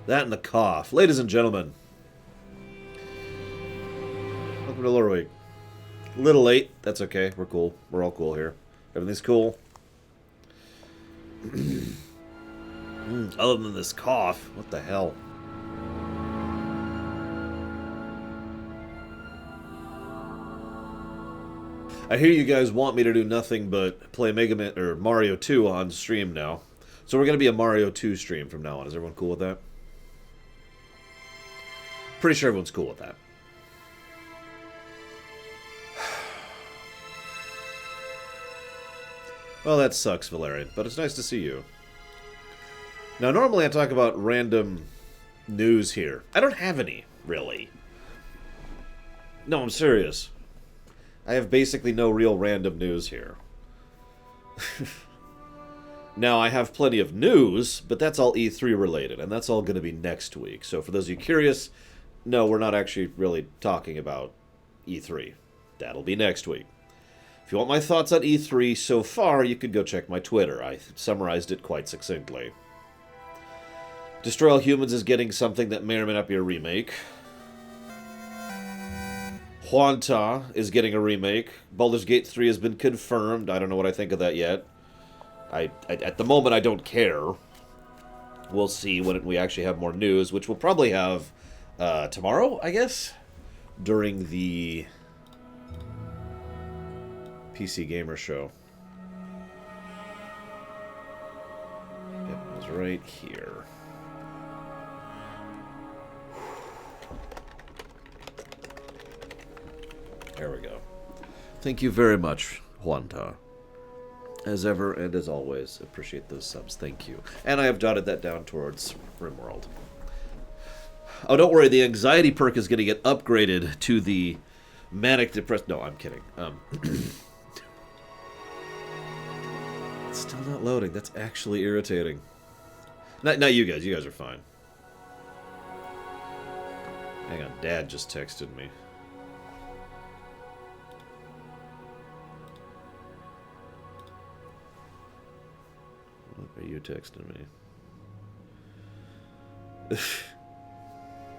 That and the cough. Ladies and gentlemen, welcome to Loreweek. A little late. That's okay. We're cool. We're all cool here. Everything's cool. Other than this cough. What the hell? I hear you guys want me to do nothing but play Mega Man or Mario 2 on stream now. So we're going to be a Mario 2 stream from now on. Is everyone cool with that? Pretty sure everyone's cool with that. Well, that sucks, Valerian, but it's nice to see you. Now, normally I talk about random news here. I don't have any, really. No, I'm serious. I have basically no real random news here. Now, I have plenty of news, but that's all E3 related, and that's all going to be next week. So for those of you curious, no, we're not actually really talking about E3. That'll be next week. If you want my thoughts on E3 so far, you could go check my Twitter. I summarized it quite succinctly. Destroy All Humans is getting something that may or may not be a remake. Huanta is getting a remake. Baldur's Gate 3 has been confirmed. I don't know what I think of that yet. At the moment, I don't care. We'll see when we actually have more news, which we'll probably have tomorrow, I guess, during the PC Gamer Show. It was right here. There we go. Thank you very much, Juanta. As ever and as always, appreciate those subs. Thank you. And I have jotted that down towards RimWorld. Oh, don't worry. The anxiety perk is going to get upgraded to the manic depressed. No, I'm kidding. It's still not loading. That's actually irritating. Not you guys. You guys are fine. Hang on. Dad just texted me. What are you texting me?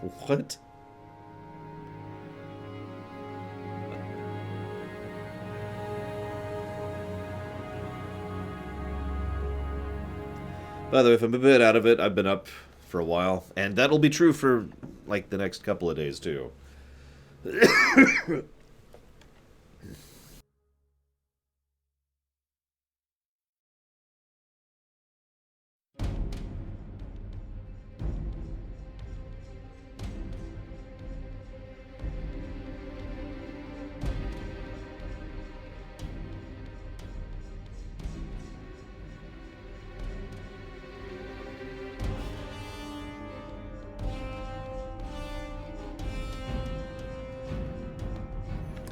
What? By the way, if I'm a bit out of it, I've been up for a while, and that'll be true for, like, the next couple of days, too.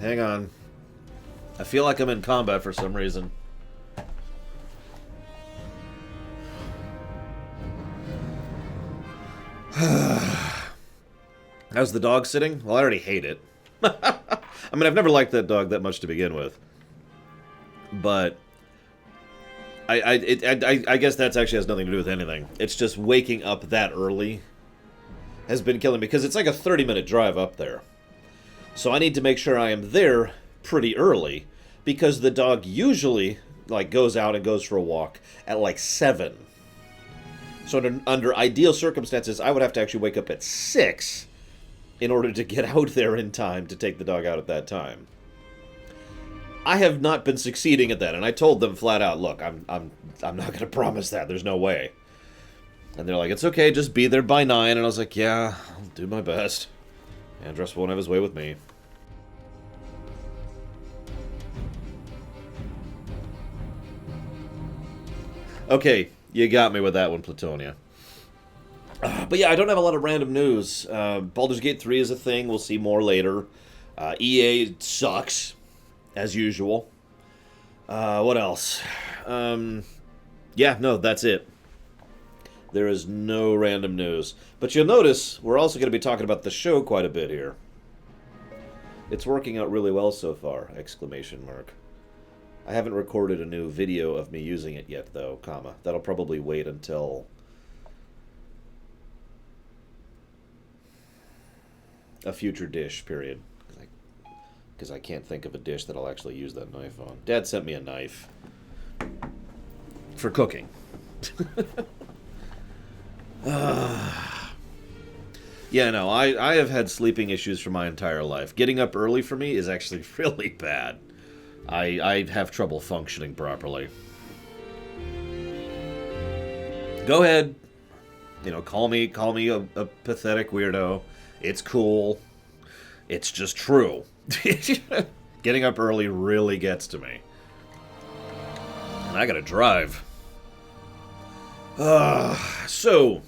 Hang on. I feel like I'm in combat for some reason. How's the dog sitting? Well, I already hate it. I mean, I've never liked that dog that much to begin with. But I guess that actually has nothing to do with anything. It's just waking up that early has been killing me, because it's like a 30-minute drive up there. So I need to make sure I am there pretty early, because the dog usually, like, goes out and goes for a walk at, like, 7. So under ideal circumstances, I would have to actually wake up at 6 in order to get out there in time to take the dog out at that time. I have not been succeeding at that, and I told them flat out, look, I'm not going to promise that. There's no way. And they're like, it's okay, just be there by 9. And I was like, yeah, I'll do my best. Andros won't have his way with me. Okay, you got me with that one, Platonia. But yeah, I don't have a lot of random news. Baldur's Gate 3 is a thing. We'll see more later. EA sucks, as usual. What else? Yeah, no, that's it. There is no random news. But you'll notice we're also going to be talking about the show quite a bit here. It's working out really well so far, exclamation mark. I haven't recorded a new video of me using it yet, though, comma. That'll probably wait until A future dish, period. Because I can't think of a dish that I'll actually use that knife on. Dad sent me a knife. For cooking. Yeah, no, I have had sleeping issues for my entire life. Getting up early for me is actually really bad. I have trouble functioning properly. Go ahead. You know, call me a pathetic weirdo. It's cool. It's just true. Getting up early really gets to me. And I gotta drive. So,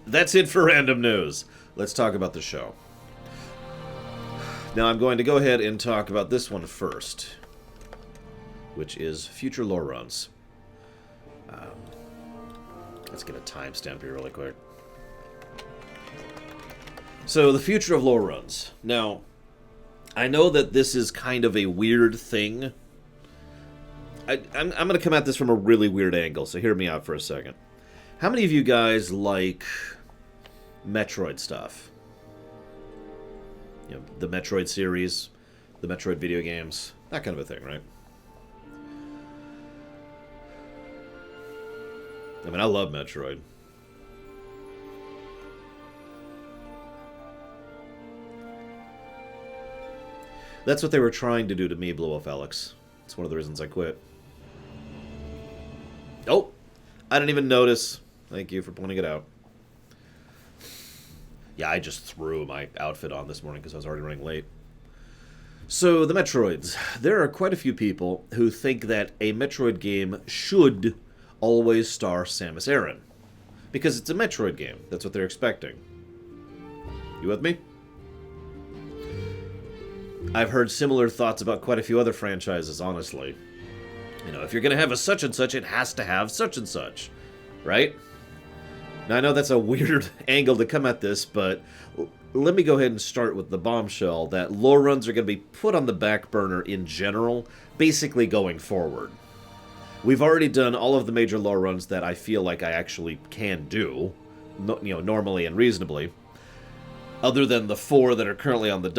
that's it for random news. Let's talk about the show. Now I'm going to go ahead and talk about this one first, which is future Loreruns. Let's get a timestamp here really quick. So, the future of Loreruns. Now, I know that this is kind of a weird thing. I'm going to come at this from a really weird angle, so hear me out for a second. How many of you guys like Metroid stuff? You know, the Metroid series, the Metroid video games, that kind of a thing, right? I mean, I love Metroid. That's what they were trying to do to me, Blue Wolf Alex. It's one of the reasons I quit. Oh! I didn't even notice. Thank you for pointing it out. Yeah, I just threw my outfit on this morning because I was already running late. So, the Metroids. There are quite a few people who think that a Metroid game should always star Samus Aran. Because it's a Metroid game. That's what they're expecting. You with me? I've heard similar thoughts about quite a few other franchises, honestly. You know, if you're going to have a such and such, it has to have such and such. Right? Now, I know that's a weird angle to come at this, but let me go ahead and start with the bombshell that Loreruns are going to be put on the back burner in general, basically going forward. We've already done all of the major Loreruns that I feel like I actually can do, you know, normally and reasonably. Other than the three that are currently on the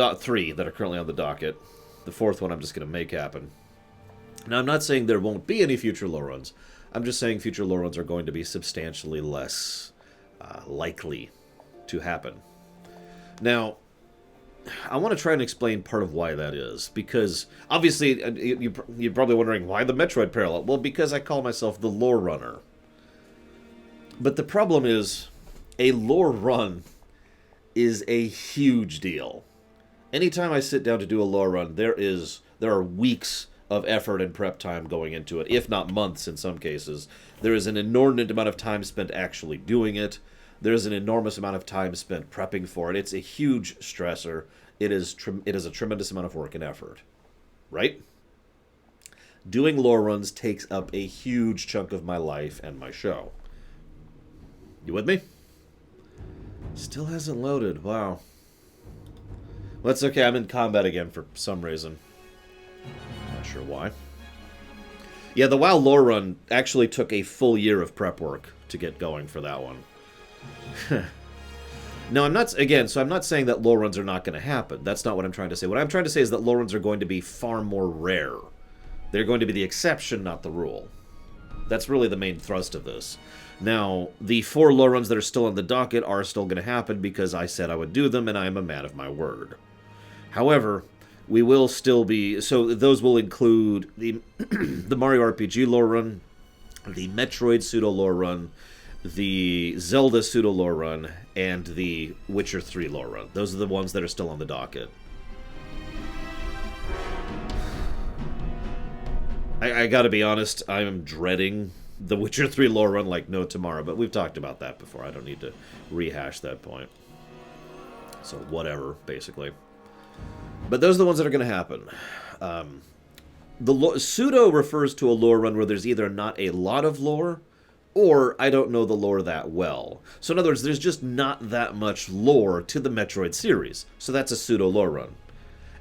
docket. The fourth one I'm just going to make happen. Now, I'm not saying there won't be any future Loreruns. I'm just saying future Loreruns are going to be substantially less likely to happen. Now, I want to try and explain part of why that is. Because, obviously, you're probably wondering, why the Metroid parallel? Well, because I call myself the lore runner. But the problem is, a lore run is a huge deal. Anytime I sit down to do a lore run, there are weeks of effort and prep time going into it, if not months in some cases. There is an inordinate amount of time spent actually doing it. There's an enormous amount of time spent prepping for it. It's a huge stressor. It is a tremendous amount of work and effort. Right? Doing lore runs takes up a huge chunk of my life and my show. You with me? Still hasn't loaded. Wow. Well, that's okay. I'm in combat again for some reason. Not sure why. Yeah, the WoW lore run actually took a full year of prep work to get going for that one. No, I'm not saying that lore runs are not going to happen. That's not what I'm trying to say. What I'm trying to say is that lore runs are going to be far more rare. They're going to be the exception, not the rule. That's really the main thrust of this. Now, the 4 lore runs that are still on the docket are still going to happen because I said I would do them, and I am a man of my word. However, we will still be... So those will include the the Mario RPG lore run, the Metroid pseudo lore run, the Zelda pseudo lore run, and the Witcher 3 lore run. Those are the ones that are still on the docket. I gotta be honest, I am dreading the Witcher 3 lore run like no tomorrow, but we've talked about that before. I don't need to rehash that point. So whatever, basically. But those are the ones that are going to happen. The pseudo refers to a lore run where there's either not a lot of lore, or I don't know the lore that well. So in other words, there's just not that much lore to the Metroid series. So that's a pseudo lore run.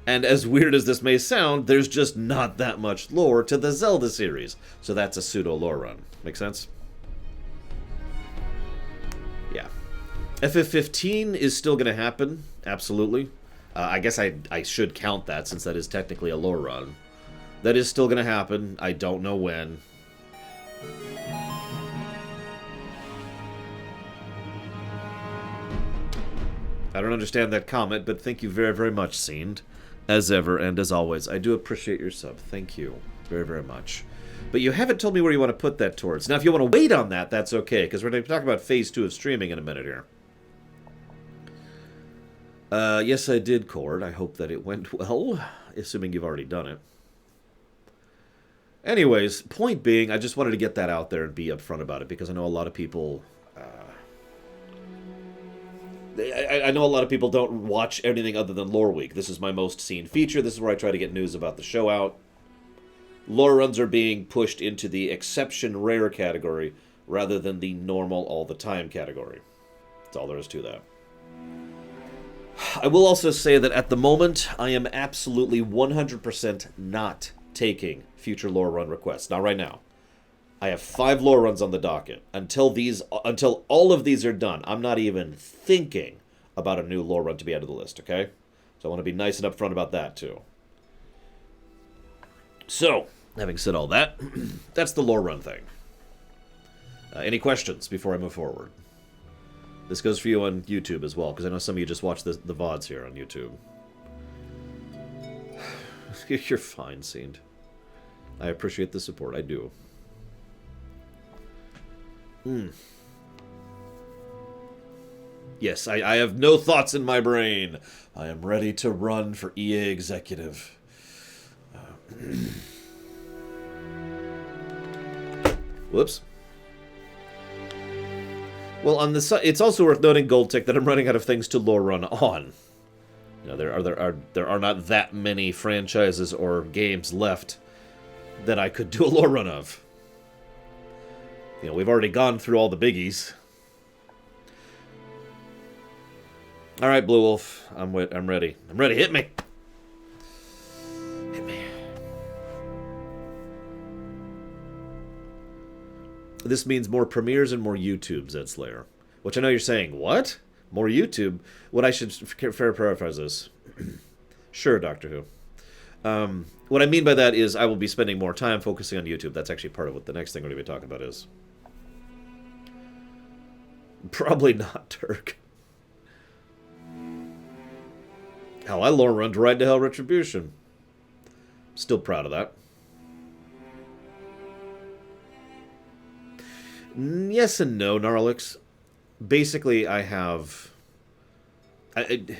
And as weird as this may sound, there's just not that much lore to the Zelda series. So that's a pseudo lore run. Make sense? Yeah. FF15 is still going to happen. Absolutely. I guess I should count that, since that is technically a lore run. That is still going to happen. I don't know when. I don't understand that comment, but thank you very, very much, Scemed. As ever, and as always, I do appreciate your sub. Thank you very, very much. But you haven't told me where you want to put that towards. Now, if you want to wait on that, that's okay, because we're going to talk about Phase 2 of streaming in a minute here. Yes, I did, Cord. I hope that it went well, assuming you've already done it. Anyways, point being, I just wanted to get that out there and be upfront about it, because I know a lot of people... I know a lot of people don't watch anything other than Loreweek. This is my most seen feature. This is where I try to get news about the show out. Loreruns are being pushed into the exception rare category rather than the normal all the time category. That's all there is to that. I will also say that at the moment, I am absolutely 100% not taking future lore run requests. Not right now. I have 5 lore runs on the docket. Until all of these are done, I'm not even thinking about a new lore run to be added to the list, okay? So I want to be nice and upfront about that, too. So, having said all that, that's the lore run thing. Any questions before I move forward? This goes for you on YouTube as well, because I know some of you just watch the VODs here on YouTube. You're fine, Scemed. I appreciate the support, I do. Yes, I have no thoughts in my brain. I am ready to run for EA executive. Whoops. Well, on the it's also worth noting, Goldtick, that I'm running out of things to lore run on. You know, there are not that many franchises or games left that I could do a lore run of. You know, we've already gone through all the biggies. All right, Blue Wolf, I'm ready. I'm ready. Hit me. Hit me. This means more premieres and more YouTube, Zed Slayer. Which I know you're saying, what? More YouTube? What I should paraphrase this. Sure, Doctor Who. What I mean by that is I will be spending more time focusing on YouTube. That's actually part of what the next thing we're going to be talking about is. Probably not, Turk. Hell, I lore run to Ride to Hell Retribution. Still proud of that. Yes and no, Gnarlix. Basically, I have...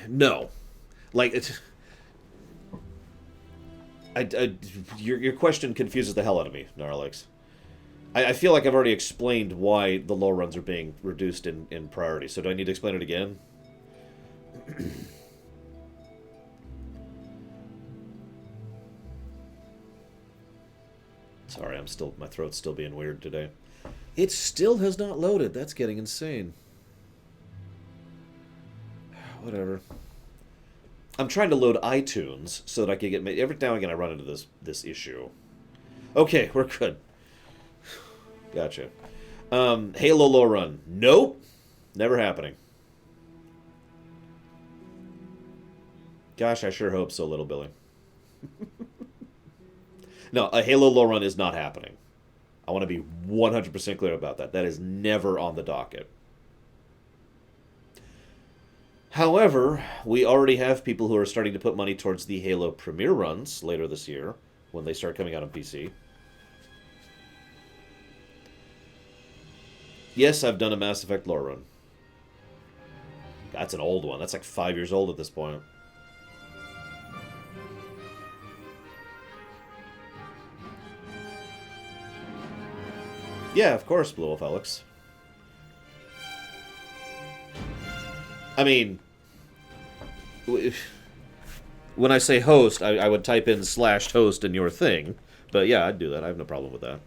no. Like, it's... your question confuses the hell out of me, Gnarlix. I feel like I've already explained why the low runs are being reduced in priority, so do I need to explain it again? Sorry, my throat's still being weird today. It still has not loaded. That's getting insane. Whatever. I'm trying to load iTunes so that I can get... Every now and again I run into this issue. Okay, we're good. Gotcha. Halo lore run. Nope. Never happening. Gosh, I sure hope so, little Billy. No, a Halo lore run is not happening. I want to be 100% clear about that. That is never on the docket. However, we already have people who are starting to put money towards the Halo premiere runs later this year, when they start coming out on PC. Yes, I've done a Mass Effect lore run. That's an old one. That's like 5 years old at this point. Yeah, of course, Blue Wolf Alex. I mean, when I say host, I would type in /host in your thing. But yeah, I'd do that. I have no problem with that.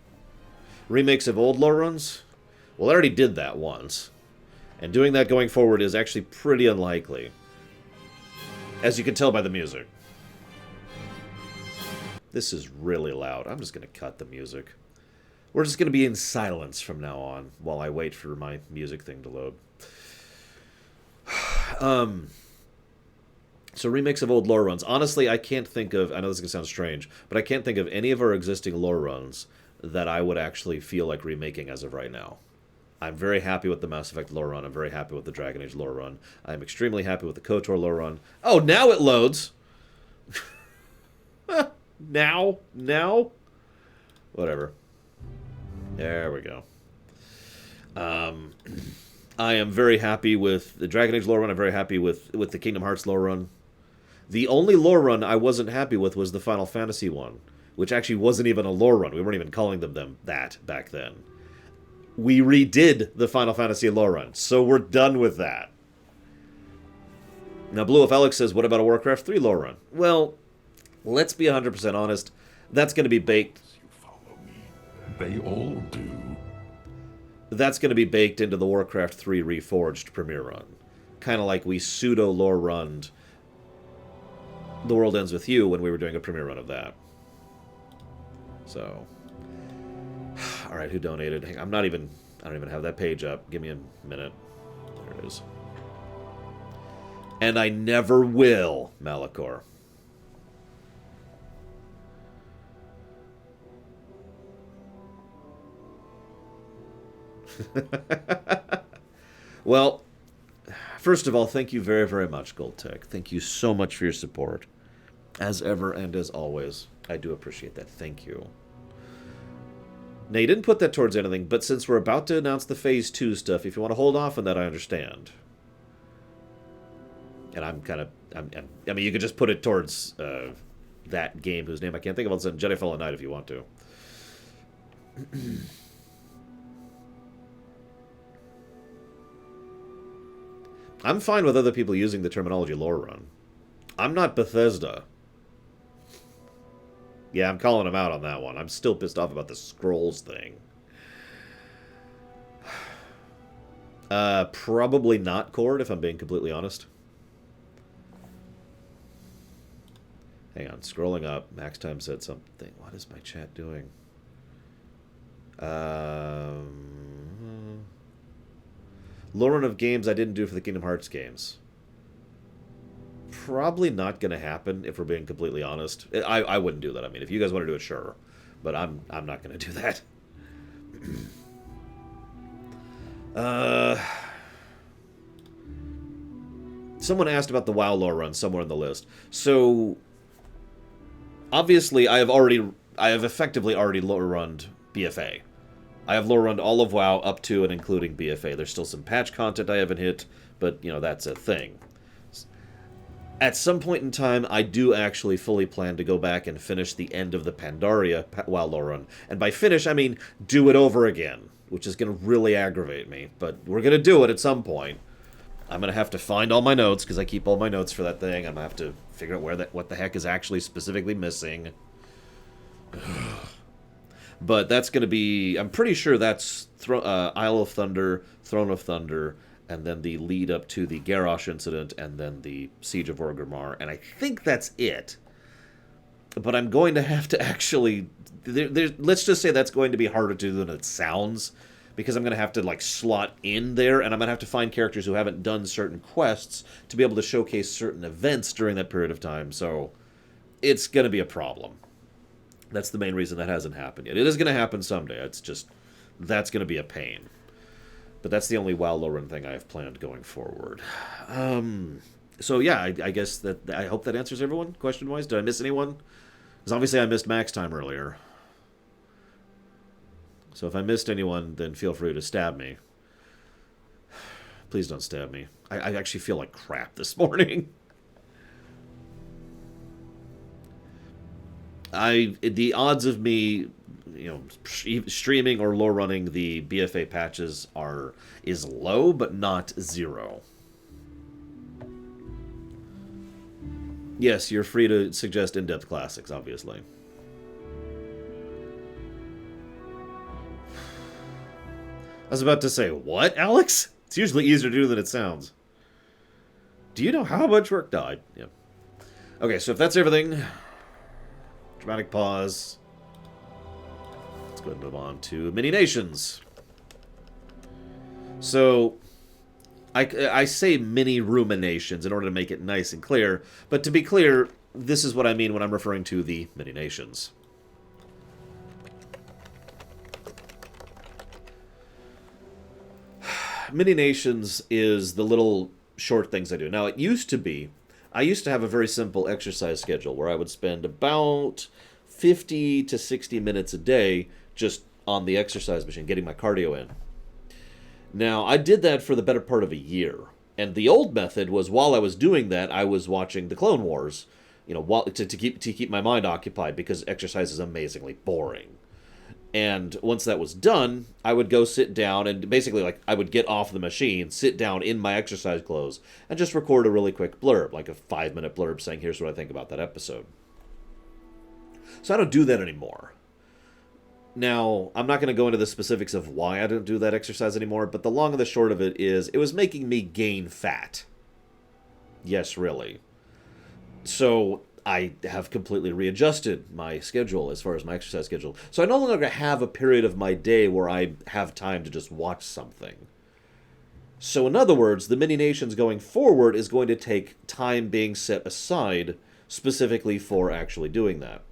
Remakes of old lore runs? Well, I already did that once. And doing that going forward is actually pretty unlikely. As you can tell by the music. This is really loud. I'm just going to cut the music. We're just going to be in silence from now on while I wait for my music thing to load. So remakes of old lore runs. Honestly, I can't think of... I know this is going to sound strange, but I can't think of any of our existing lore runs that I would actually feel like remaking as of right now. I'm very happy with the Mass Effect lore run. I'm very happy with the Dragon Age lore run. I'm extremely happy with the KOTOR lore run. Oh, now it loads! Now? Whatever. There we go. I am very happy with the Dragon Age lore run. I'm very happy with the Kingdom Hearts lore run. The only lore run I wasn't happy with was the Final Fantasy one, which actually wasn't even a lore run. We weren't even calling them that back then. We redid the Final Fantasy lore run, so we're done with that. Now, Blue Wolf Alex says, what about a Warcraft 3 lore run? Well, let's be 100% honest. That's going to be baked. You follow me. They all do. That's going to be baked into the Warcraft 3 Reforged premiere run. Kind of like we pseudo-lore runned The World Ends With You when we were doing a premiere run of that. So... Alright, who donated? I don't even have that page up. Give me a minute. There it is. And I never will, Malachor. Well, first of all, thank you very, very much, GoldTech. Thank you so much for your support. As ever and as always, I do appreciate that. Thank you. Now, you didn't put that towards anything, but since we're about to announce the Phase 2 stuff, if you want to hold off on that, I understand. And I'm kind of... I mean, you could just put it towards that game whose name I can't think of all of a sudden, Jedi Fallen Knight, if you want to. I'm fine with other people using the terminology lore run. I'm not Bethesda. Yeah, I'm calling him out on that one. I'm still pissed off about the scrolls thing. Probably not Cord, if I'm being completely honest. Hang on, scrolling up. Max Time said something. What is my chat doing? Lore run of games I didn't do for the Kingdom Hearts games. Probably not going to happen, if we're being completely honest. I wouldn't do that. I mean, if you guys want to do it, sure. But I'm not going to do that. Someone asked about the WoW lore run somewhere in the list. So, obviously, I have effectively already lore runned BFA. I have lore runned all of WoW up to and including BFA. There's still some patch content I haven't hit, but, you know, that's a thing. At some point in time, I do actually fully plan to go back and finish the end of the Pandaria WoW lore run. And by finish, I mean do it over again, which is going to really aggravate me. But we're going to do it at some point. I'm going to have to find all my notes, because I keep all my notes for that thing. I'm going to have to figure out what the heck is actually specifically missing. But that's going to be... I'm pretty sure that's Isle of Thunder, Throne of Thunder... and then the lead up to the Garrosh incident, and then the Siege of Orgrimmar, and I think that's it. But I'm going to have to actually... let's just say that's going to be harder to do than it sounds, because I'm going to have to, like, slot in there, and I'm going to have to find characters who haven't done certain quests to be able to showcase certain events during that period of time, so it's going to be a problem. That's the main reason that hasn't happened yet. It is going to happen someday. It's just... that's going to be a pain. But that's the only WoW lore run thing I have planned going forward. So yeah, I guess that... I hope that answers everyone, question-wise. Did I miss anyone? Because obviously I missed Max Time earlier. So if I missed anyone, then feel free to stab me. Please don't stab me. I actually feel like crap this morning. The odds of me... you know, streaming or lore running the BFA patches is low, but not zero. Yes, you're free to suggest in-depth classics, obviously. I was about to say, what, Alex? It's usually easier to do than it sounds. Do you know how much work? No, yeah. Okay, so if that's everything, dramatic pause. Let's go ahead and move on to Mini-Nations. So, I say mini-ruminations in order to make it nice and clear, but to be clear, this is what I mean when I'm referring to the mini-nations. Mini-nations is the little short things I do. Now, it used to be, I used to have a very simple exercise schedule where I would spend about 50 to 60 minutes a day just on the exercise machine, getting my cardio in. Now, I did that for the better part of a year. And the old method was while I was doing that, I was watching the Clone Wars, you know, to keep my mind occupied because exercise is amazingly boring. And once that was done, I would go sit down and basically, like, I would get off the machine, sit down in my exercise clothes, and just record a really quick blurb, like a 5-minute blurb saying, here's what I think about that episode. So I don't do that anymore. Now, I'm not going to go into the specifics of why I don't do that exercise anymore, but the long and the short of it is, it was making me gain fat. Yes, really. So, I have completely readjusted my schedule as far as my exercise schedule. So I no longer have a period of my day where I have time to just watch something. So in other words, the Mini-Nations going forward is going to take time being set aside specifically for actually doing that.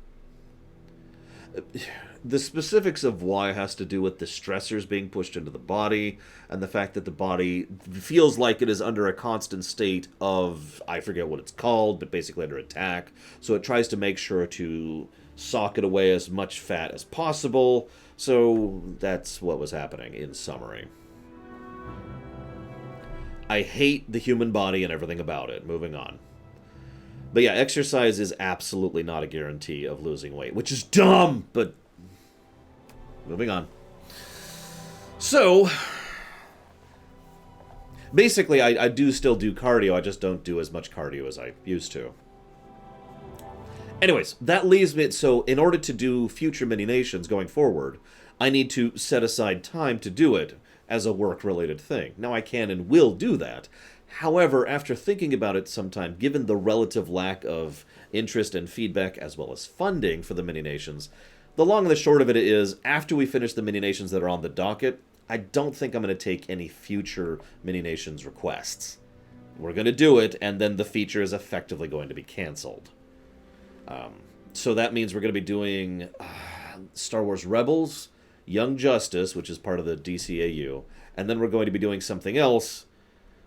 The specifics of why has to do with the stressors being pushed into the body and the fact that the body feels like it is under a constant state of, I forget what it's called, but basically under attack. So it tries to make sure to sock away as much fat as possible. So that's what was happening in summary. I hate the human body and everything about it. Moving on. But yeah, exercise is absolutely not a guarantee of losing weight, which is dumb, but moving on. So, basically, I do still do cardio, I just don't do as much cardio as I used to. Anyways, that leaves me, so in order to do future Mini-Nations going forward, I need to set aside time to do it as a work-related thing. Now, I can and will do that. However, after thinking about it sometime, given the relative lack of interest and feedback as well as funding for the Mini-Nations, the long and the short of it is, after we finish the Mini-Nations that are on the docket, I don't think I'm going to take any future Mini-Nations requests. We're going to do it, and then the feature is effectively going to be canceled. So that means we're going to be doing Star Wars Rebels, Young Justice, which is part of the DCAU, and then we're going to be doing something else,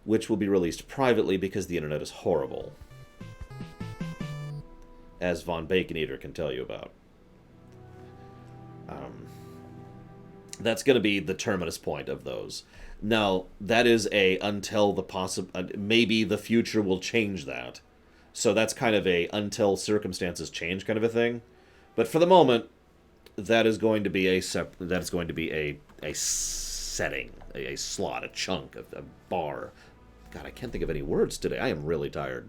which will be released privately because the internet is horrible. As Von Baconeater can tell you about. That's going to be the terminus point of those. Now, that is until maybe the future will change that. So that's kind of until circumstances change kind of a thing. But for the moment, that is going to be a setting, a slot, a chunk, a bar. God, I can't think of any words today. I am really tired.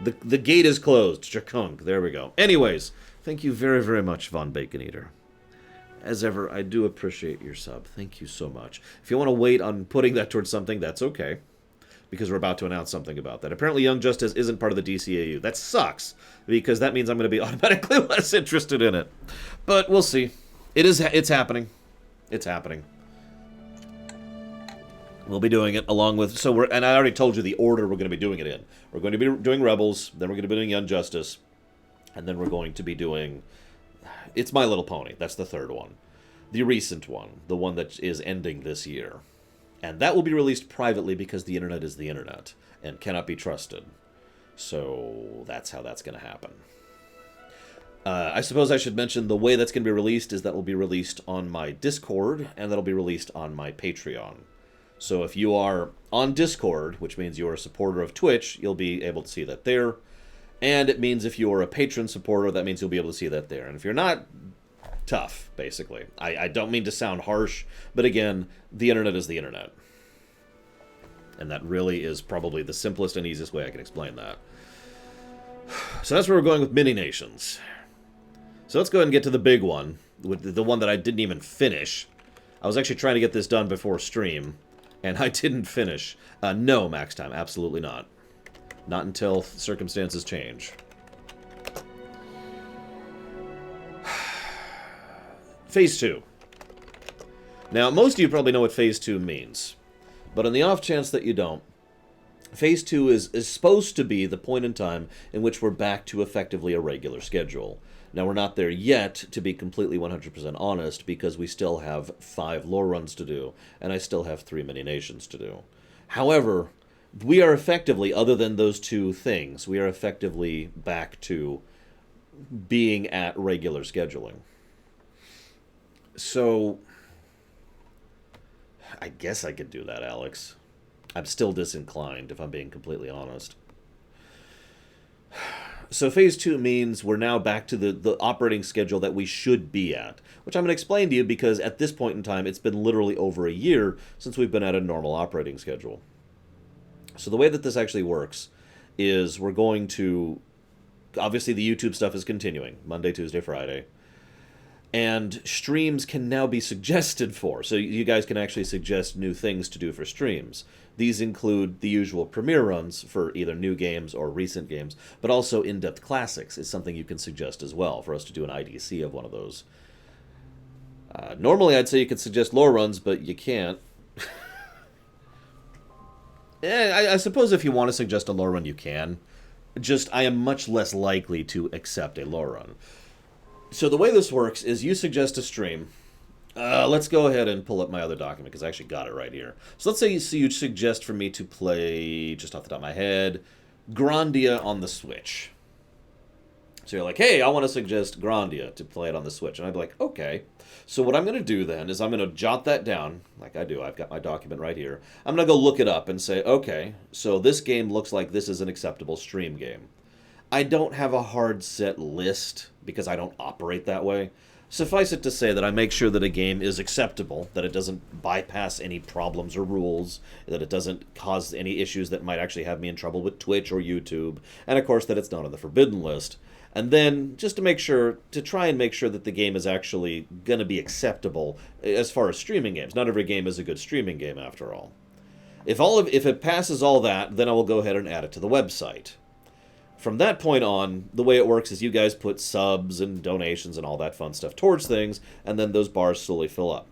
The gate is closed. Chakunk. There we go. Anyways, thank you very, very much, Von Baconeater. As ever, I do appreciate your sub. Thank you so much. If you want to wait on putting that towards something, that's okay. Because we're about to announce something about that. Apparently, Young Justice isn't part of the DCAU. That sucks. Because that means I'm going to be automatically less interested in it. But we'll see. It's happening. It's happening. We'll be doing it along with... and I already told you the order we're going to be doing it in. We're going to be doing Rebels, then we're going to be doing Young Justice, and then we're going to be doing... It's My Little Pony. That's the third one. The recent one. The one that is ending this year. And that will be released privately because the internet is the internet and cannot be trusted. So that's how that's going to happen. I suppose I should mention the way that's going to be released is that will be released on my Discord, and that'll be released on my Patreon. So if you are on Discord, which means you're a supporter of Twitch, you'll be able to see that there. And it means if you're a patron supporter, that means you'll be able to see that there. And if you're not, tough, basically. I don't mean to sound harsh, but again, the internet is the internet. And that really is probably the simplest and easiest way I can explain that. So that's where we're going with Mini-Nations. So let's go ahead and get to the big one, with the one that I didn't even finish. I was actually trying to get this done before stream, and I didn't finish. No, Max Time, absolutely not. Not until circumstances change. Phase 2. Now, most of you probably know what Phase 2 means. But on the off chance that you don't, Phase 2 is supposed to be the point in time in which we're back to effectively a regular schedule. Now, we're not there yet, to be completely 100% honest, because we still have 5 Loreruns to do, and I still have 3 Mini-Nations to do. However, we are effectively, other than those 2 things, we are effectively back to being at regular scheduling. So, I guess I could do that, Alex. I'm still disinclined, if I'm being completely honest. So Phase 2 means we're now back to the operating schedule that we should be at, which I'm going to explain to you because at this point in time, it's been literally over a year since we've been at a normal operating schedule. So the way that this actually works is we're going to... Obviously, the YouTube stuff is continuing, Monday, Tuesday, Friday. And streams can now be suggested for. So you guys can actually suggest new things to do for streams. These include the usual premiere runs for either new games or recent games, but also in-depth classics is something you can suggest as well for us to do an IDC of one of those. Normally, I'd say you could suggest Loreruns, but you can't. I suppose if you want to suggest a Lorerun, you can. Just, I am much less likely to accept a Lorerun. So the way this works is you suggest a stream. Let's go ahead and pull up my other document, because I actually got it right here. So let's say you suggest for me to play, just off the top of my head, Grandia on the Switch. So you're like, hey, I want to suggest Grandia to play it on the Switch. And I'd be like, okay. So what I'm going to do then is I'm going to jot that down, like I do. I've got my document right here. I'm going to go look it up and say, okay, so this game looks like this is an acceptable stream game. I don't have a hard set list because I don't operate that way. Suffice it to say that I make sure that a game is acceptable, that it doesn't bypass any problems or rules, that it doesn't cause any issues that might actually have me in trouble with Twitch or YouTube, and of course that it's not on the forbidden list. And then, just to make sure, to try and make sure that the game is actually going to be acceptable as far as streaming games. Not every game is a good streaming game, after all. If it passes all that, then I will go ahead and add it to the website. From that point on, the way it works is you guys put subs and donations and all that fun stuff towards things, and then those bars slowly fill up.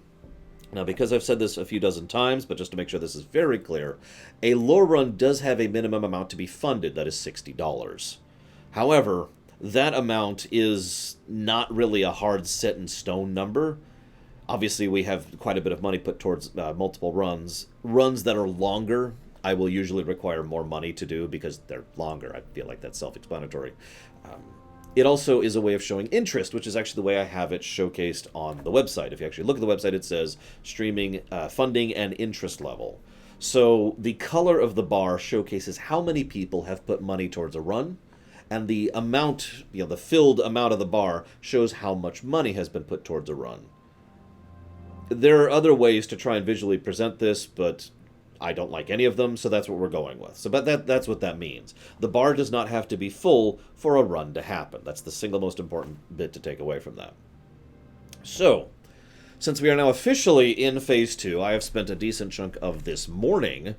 Now, because I've said this a few dozen times, but just to make sure this is very clear, a Lorerun does have a minimum amount to be funded, that is $60. However, that amount is not really a hard set-in-stone number. Obviously, we have quite a bit of money put towards multiple runs. Runs that are longer, I will usually require more money to do because they're longer. I feel like that's self-explanatory. It also is a way of showing interest, which is actually the way I have it showcased on the website. If you actually look at the website, it says streaming, funding, and interest level. So the color of the bar showcases how many people have put money towards a run, and the amount, the filled amount of the bar shows how much money has been put towards a run. There are other ways to try and visually present this, but I don't like any of them, so that's what we're going with. So, but that's what that means. The bar does not have to be full for a run to happen. That's the single most important bit to take away from that. So, since we are now officially in Phase 2, I have spent a decent chunk of this morning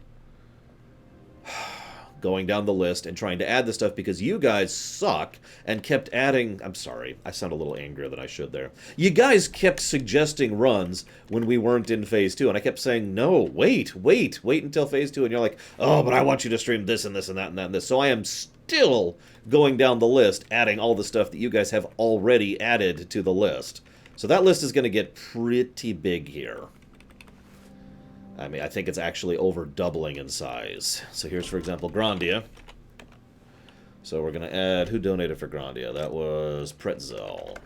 going down the list and trying to add the stuff because you guys suck and kept adding... I'm sorry, I sound a little angrier than I should there. You guys kept suggesting runs when we weren't in Phase 2, and I kept saying, no, wait until Phase 2, and you're like, oh, but I want you to stream this and this and that and that and this. So I am still going down the list, adding all the stuff that you guys have already added to the list. So that list is going to get pretty big here. I mean, I think it's actually over doubling in size. So here's, for example, Grandia. So we're going to add... Who donated for Grandia? That was Pretzel.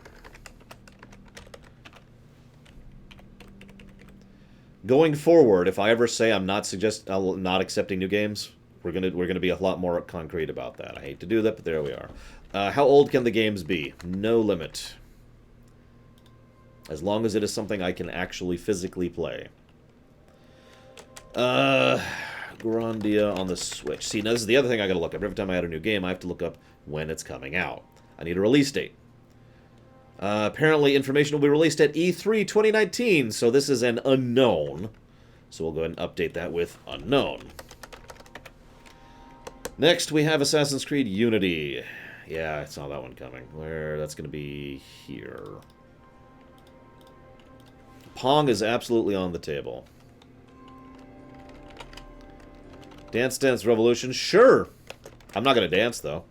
Going forward, if I ever say I'm not accepting new games, we're gonna be a lot more concrete about that. I hate to do that, but there we are. How old can the games be? No limit. As long as it is something I can actually physically play. Grandia on the Switch. See, now this is the other thing I gotta look up. Every time I add a new game, I have to look up when it's coming out. I need a release date. Apparently, information will be released at E3 2019, so this is an unknown. So we'll go ahead and update that with unknown. Next, we have Assassin's Creed Unity. Yeah, I saw that one coming. That's gonna be here. Pong is absolutely on the table. Dance Dance Revolution? Sure! I'm not going to dance, though.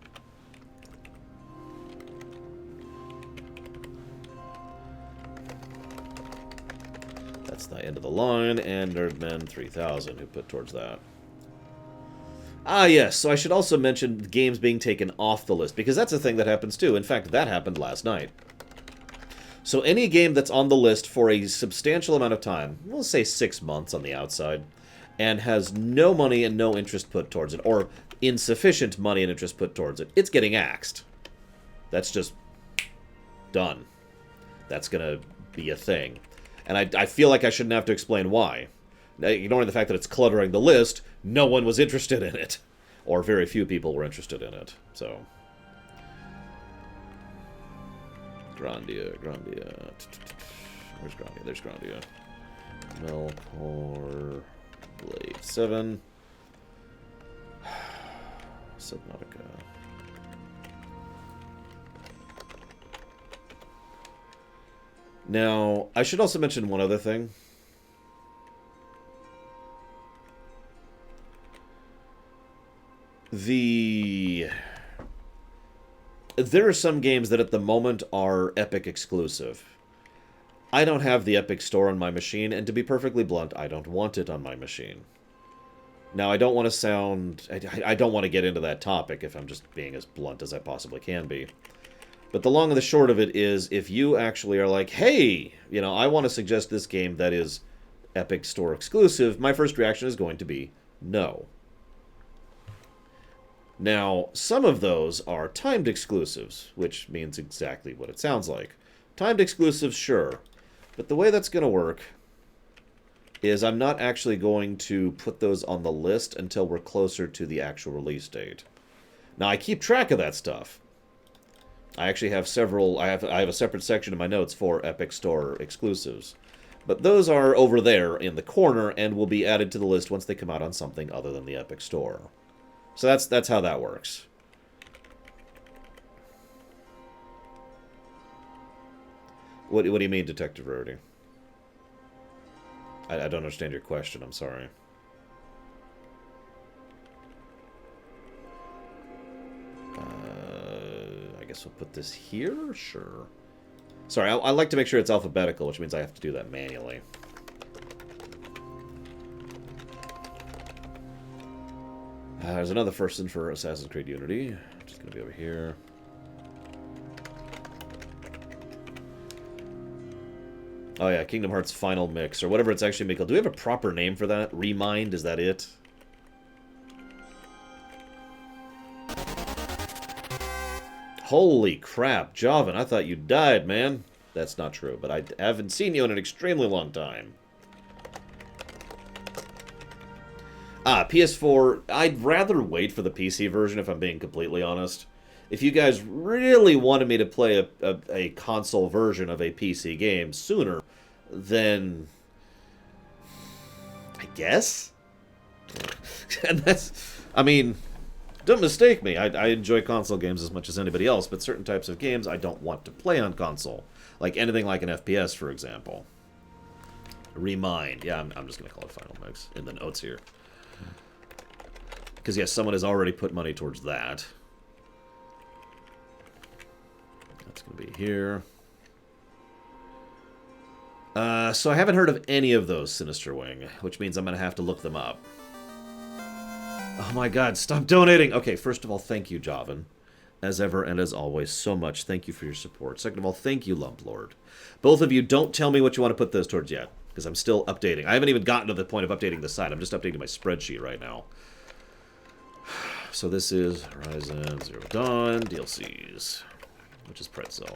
That's the end of the line, and Nerdman 3000, who put towards that. Ah, yes, so I should also mention games being taken off the list, because that's a thing that happens too. In fact, that happened last night. So any game that's on the list for a substantial amount of time, we'll say 6 months on the outside, and has no money and no interest put towards it, or insufficient money and interest put towards it, it's getting axed. That's just done. That's going to be a thing. And I feel like I shouldn't have to explain why. Ignoring the fact that it's cluttering the list, no one was interested in it. Or very few people were interested in it. So... Grandia. Where's Grandia? There's Grandia. Melkor... Blade 7. Subnautica. Now, I should also mention one other thing. There are some games that at the moment are Epic exclusive. I don't have the Epic Store on my machine, and to be perfectly blunt, I don't want it on my machine. Now, I don't want to sound... I don't want to get into that topic if I'm just being as blunt as I possibly can be. But the long and the short of it is, if you actually are like, hey, you know, I want to suggest this game that is Epic Store exclusive, my first reaction is going to be no. Now, some of those are timed exclusives, which means exactly what it sounds like. Timed exclusives, sure. But the way that's going to work is I'm not actually going to put those on the list until we're closer to the actual release date. Now, I keep track of that stuff. I actually have several... I have a separate section in my notes for Epic Store exclusives. But those are over there in the corner and will be added to the list once they come out on something other than the Epic Store. So that's how that works. What do you mean, Detective Rarity? I don't understand your question, I'm sorry. I guess we'll put this here? Sure. Sorry, I like to make sure it's alphabetical, which means I have to do that manually. There's another person for Assassin's Creed Unity. Just going to be over here. Oh yeah, Kingdom Hearts Final Mix, or whatever it's actually called. Do we have a proper name for that? Remind, is that it? Holy crap, Javan, I thought you died, man. That's not true, but I haven't seen you in an extremely long time. Ah, PS4, I'd rather wait for the PC version, if I'm being completely honest. If you guys really wanted me to play a console version of a PC game sooner, then... I guess? And that's... I mean, don't mistake me. I enjoy console games as much as anybody else, but certain types of games I don't want to play on console. Like anything like an FPS, for example. Remind. Yeah, I'm just going to call it Final Mix in the notes here. Because, yes, someone has already put money towards that. That's going to be here. So I haven't heard of any of those, Sinister Wing, which means I'm going to have to look them up. Oh my god, stop donating! Okay, first of all, thank you, Javan. As ever and as always, so much. Thank you for your support. Second of all, thank you, Lump Lord. Both of you, don't tell me what you want to put those towards yet, because I'm still updating. I haven't even gotten to the point of updating the site. I'm just updating my spreadsheet right now. So this is Horizon Zero Dawn DLCs, which is Pretzel.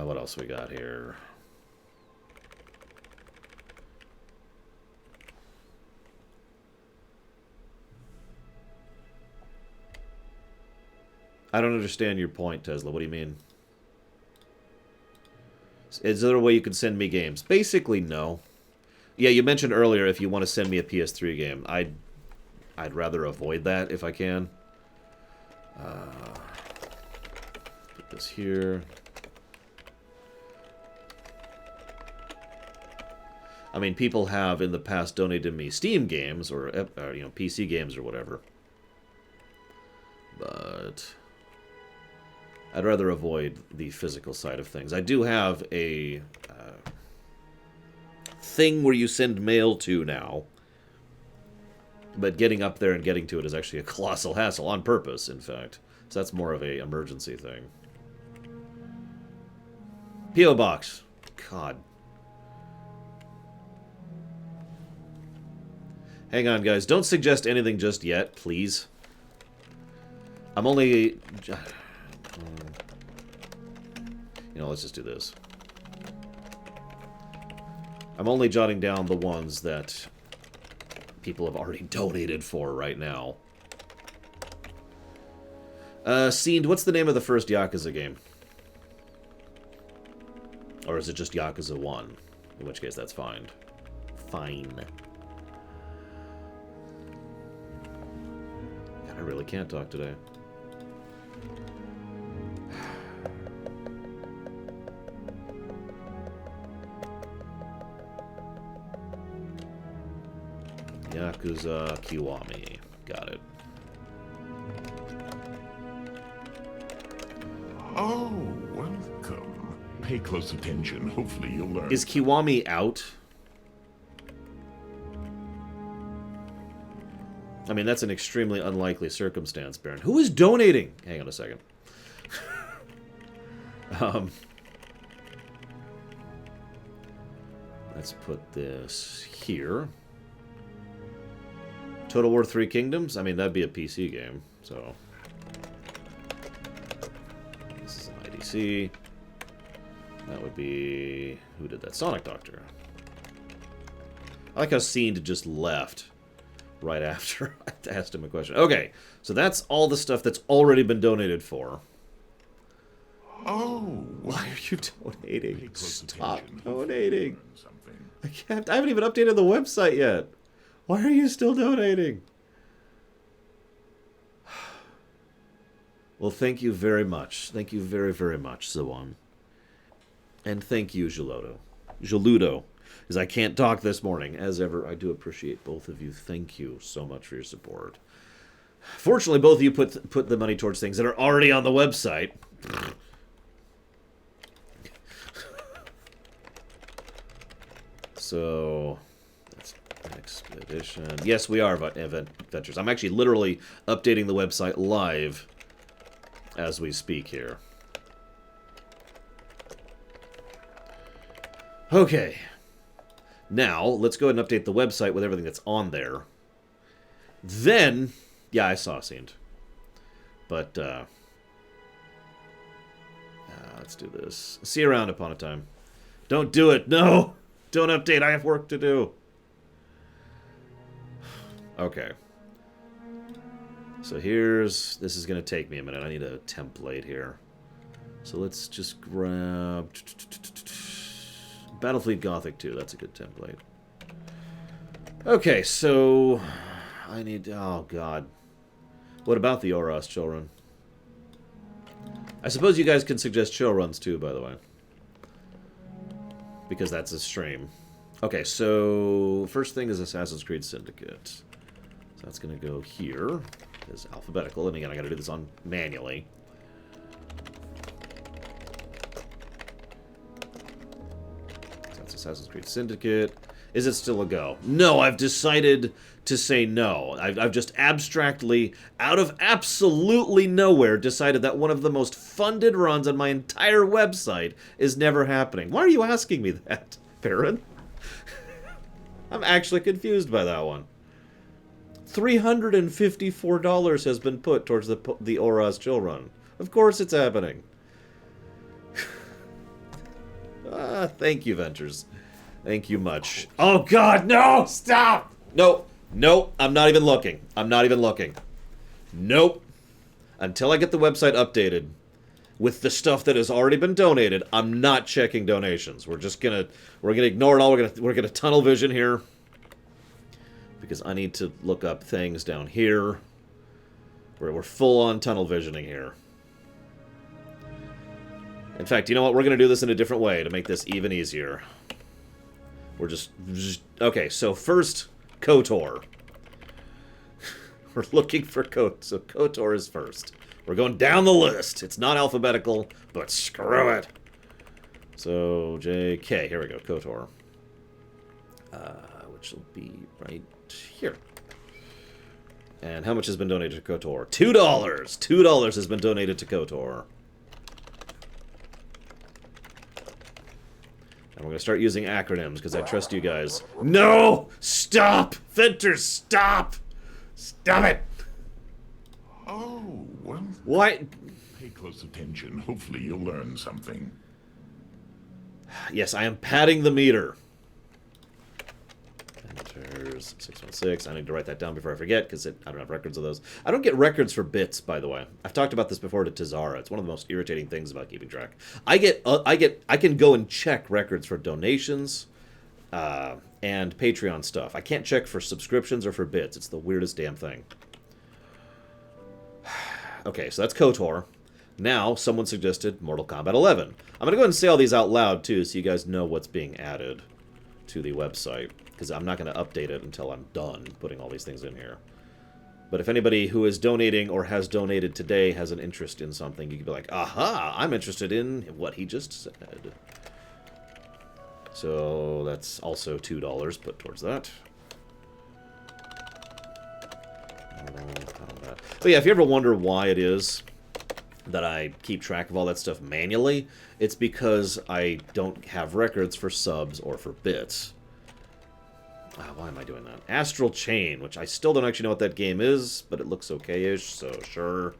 What else we got here? I don't understand your point, Tesla. What do you mean? Is there a way you can send me games? Basically, no. Yeah, you mentioned earlier if you want to send me a PS3 game. I'd rather avoid that if I can. Put this here. I mean, people have in the past donated me Steam games or you know, PC games or whatever. But I'd rather avoid the physical side of things. I do have a thing where you send mail to now. But getting up there and getting to it is actually a colossal hassle, on purpose, in fact. So that's more of a emergency thing. P.O. Box. God. Hang on, guys. Don't suggest anything just yet, please. I'm only... You know, let's just do this. I'm only jotting down the ones that people have already donated for right now. Seend, what's the name of the first Yakuza game? Or is it just Yakuza 1? In which case, that's fine. Fine. God, I really can't talk today. Yakuza Kiwami. Got it. Oh, welcome. Pay close attention. Hopefully you'll learn. Is Kiwami out? I mean, that's an extremely unlikely circumstance, Baron. Who is donating? Hang on a second. Let's put this here. Total War 3 Kingdoms? I mean, that'd be a PC game, so... This is an IDC. That would be... Who did that? Sonic Doctor. I like how Seend just left right after I asked him a question. Okay, so that's all the stuff that's already been donated for. Oh, Why are you donating? Stop attention. donating. Something. I can't... I haven't even updated the website yet. Why are you still donating? Well, thank you very much. Thank you very, very much, Zawan. And thank you, Jaludo. Because I can't talk this morning. As ever, I do appreciate both of you. Thank you so much for your support. Fortunately, both of you put the money towards things that are already on the website. So... Expedition. Yes, we are Adventures. I'm actually literally updating the website live as we speak here. Okay. Now, let's go ahead and update the website with everything that's on there. Then, yeah, I saw Seend. But, let's do this. See you around upon a time. Don't do it. No! Don't update. I have work to do. Okay. So this is going to take me a minute. I need a template here. So let's just grab Battlefleet Gothic 2. That's a good template. Okay, so I need... Oh, God. What about the Oros children? I suppose you guys can suggest chill runs too, by the way. Because that's a stream. Okay, so first thing is Assassin's Creed Syndicate. So that's going to go here. It's alphabetical. And again, I got to do this on manually. So that's Assassin's Creed Syndicate. Is it still a go? No, I've decided to say no. I've just abstractly, out of absolutely nowhere, decided that one of the most funded runs on my entire website is never happening. Why are you asking me that, Baron? I'm actually confused by that one. $354 has been put towards the Oros Chill run. Of course it's happening. Thank you, Ventures. Thank you much. Oh, God, no! Stop! No, no, I'm not even looking. I'm not even looking. Nope. Until I get the website updated with the stuff that has already been donated, I'm not checking donations. We're gonna ignore it all. We're gonna tunnel vision here. Because I need to look up things down here. We're full on tunnel visioning here. In fact, you know what? We're going to do this in a different way to make this even easier. We're just okay, so first, KOTOR. We're looking for KOTOR, so KOTOR is first. We're going down the list. It's not alphabetical, but screw it. So, JK, here we go, KOTOR. Which will be right here. And how much has been donated to KOTOR? $2! $2 has been donated to KOTOR. And we're going to start using acronyms, because I trust you guys. No! Stop! Venter, stop! Stop it! Oh, well. Why? Pay close attention. Hopefully you'll learn something. Yes, I am padding the meter. Enters 616. I need to write that down before I forget, because I don't have records of those. I don't get records for bits, by the way. I've talked about this before to Tazara. It's one of the most irritating things about keeping track. I can go and check records for donations and Patreon stuff. I can't check for subscriptions or for bits. It's the weirdest damn thing. Okay, so that's KOTOR. Now, someone suggested Mortal Kombat 11. I'm going to go ahead and say all these out loud, too, so you guys know what's being added to the website. Because I'm not going to update it until I'm done putting all these things in here. But if anybody who is donating or has donated today has an interest in something, you can be like, aha, I'm interested in what he just said. So that's also $2 put towards that. But yeah, if you ever wonder why it is that I keep track of all that stuff manually, it's because I don't have records for subs or for bits. Why am I doing that? Astral Chain, which I still don't actually know what that game is, but it looks okay-ish, so sure.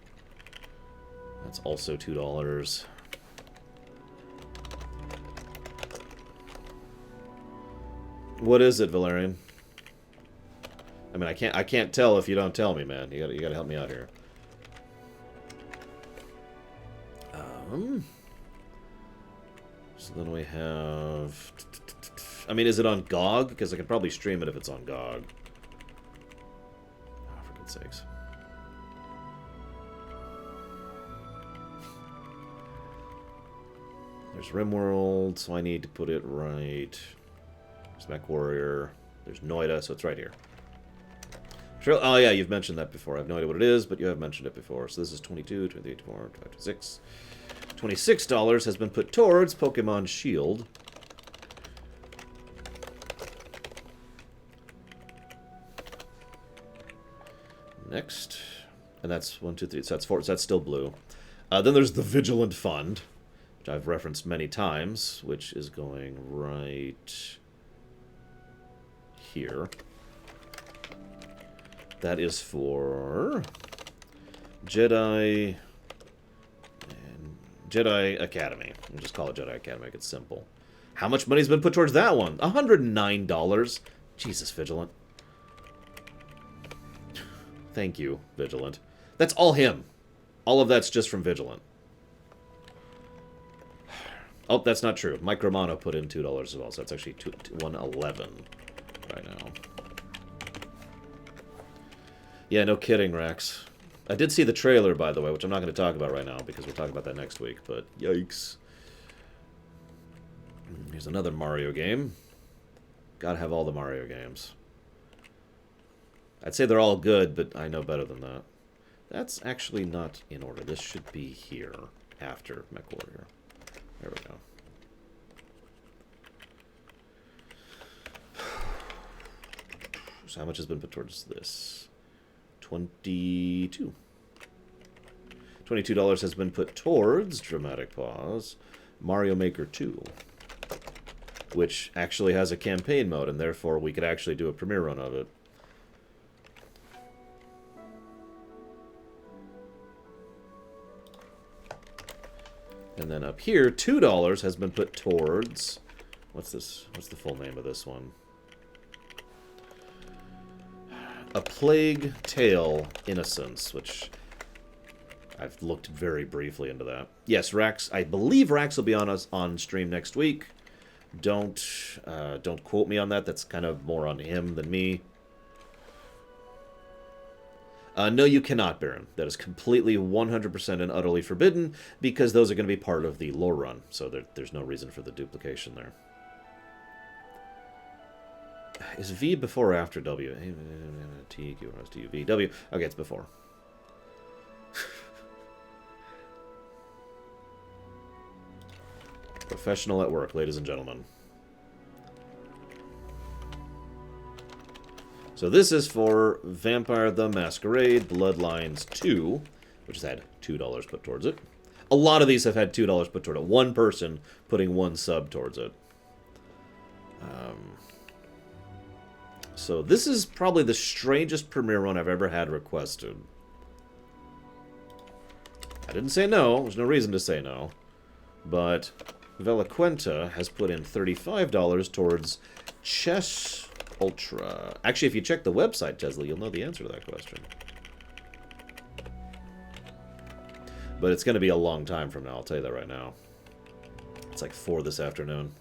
That's also $2. What is it, Valerian? I mean, I can't tell if you don't tell me, man. You gotta help me out here. So then we have... I mean, is it on GOG? Because I can probably stream it if it's on GOG. Oh, for goodness sakes. There's RimWorld, so I need to put it right. There's MechWarrior. There's Noida, so it's right here. Oh, yeah, you've mentioned that before. I have no idea what it is, but you have mentioned it before. So this is 22, 23, 24, 25, 26. $26 has been put towards Pokemon Shield. Next. And that's 1, 2, 3. So that's 4. So that's still blue. Then there's the Vigilant Fund, which I've referenced many times, which is going right here. That is for Jedi Academy. We'll just call it Jedi Academy. Make it simple. How much money's been put towards that one? $109. Jesus, Vigilant. Thank you, Vigilant. That's all him. All of that's just from Vigilant. Oh, that's not true. Mike Romano put in $2 as well, so that's actually $111 right now. Yeah, no kidding, Rex. I did see the trailer, by the way, which I'm not going to talk about right now because we'll talk about that next week, but yikes. Here's another Mario game. Gotta have all the Mario games. I'd say they're all good, but I know better than that. That's actually not in order. This should be here after MechWarrior. There we go. So how much has been put towards this? 22. $22 has been put towards, dramatic pause, Mario Maker 2. Which actually has a campaign mode, and therefore we could actually do a premiere run of it. And then up here, $2 has been put towards... What's this? What's the full name of this one? A Plague Tale Innocence, which I've looked very briefly into that. Yes, Rax. I believe Rax will be on stream next week. Don't quote me on that. That's kind of more on him than me. No, you cannot, Baron. That is completely 100% and utterly forbidden, because those are going to be part of the lore run, so there's no reason for the duplication there. Is V before or after W? T, Q, R, S, T, U, V, W. Okay, it's before. Professional at work, ladies and gentlemen. So this is for Vampire the Masquerade Bloodlines 2, which has had $2 put towards it. A lot of these have had $2 put toward it. One person putting one sub towards it. So this is probably the strangest premiere run I've ever had requested. I didn't say no. There's no reason to say no. But Velaquenta has put in $35 towards Chess Ultra. Actually, if you check the website, Tesla, you'll know the answer to that question. But it's going to be a long time from now, I'll tell you that right now. It's like 4 this afternoon.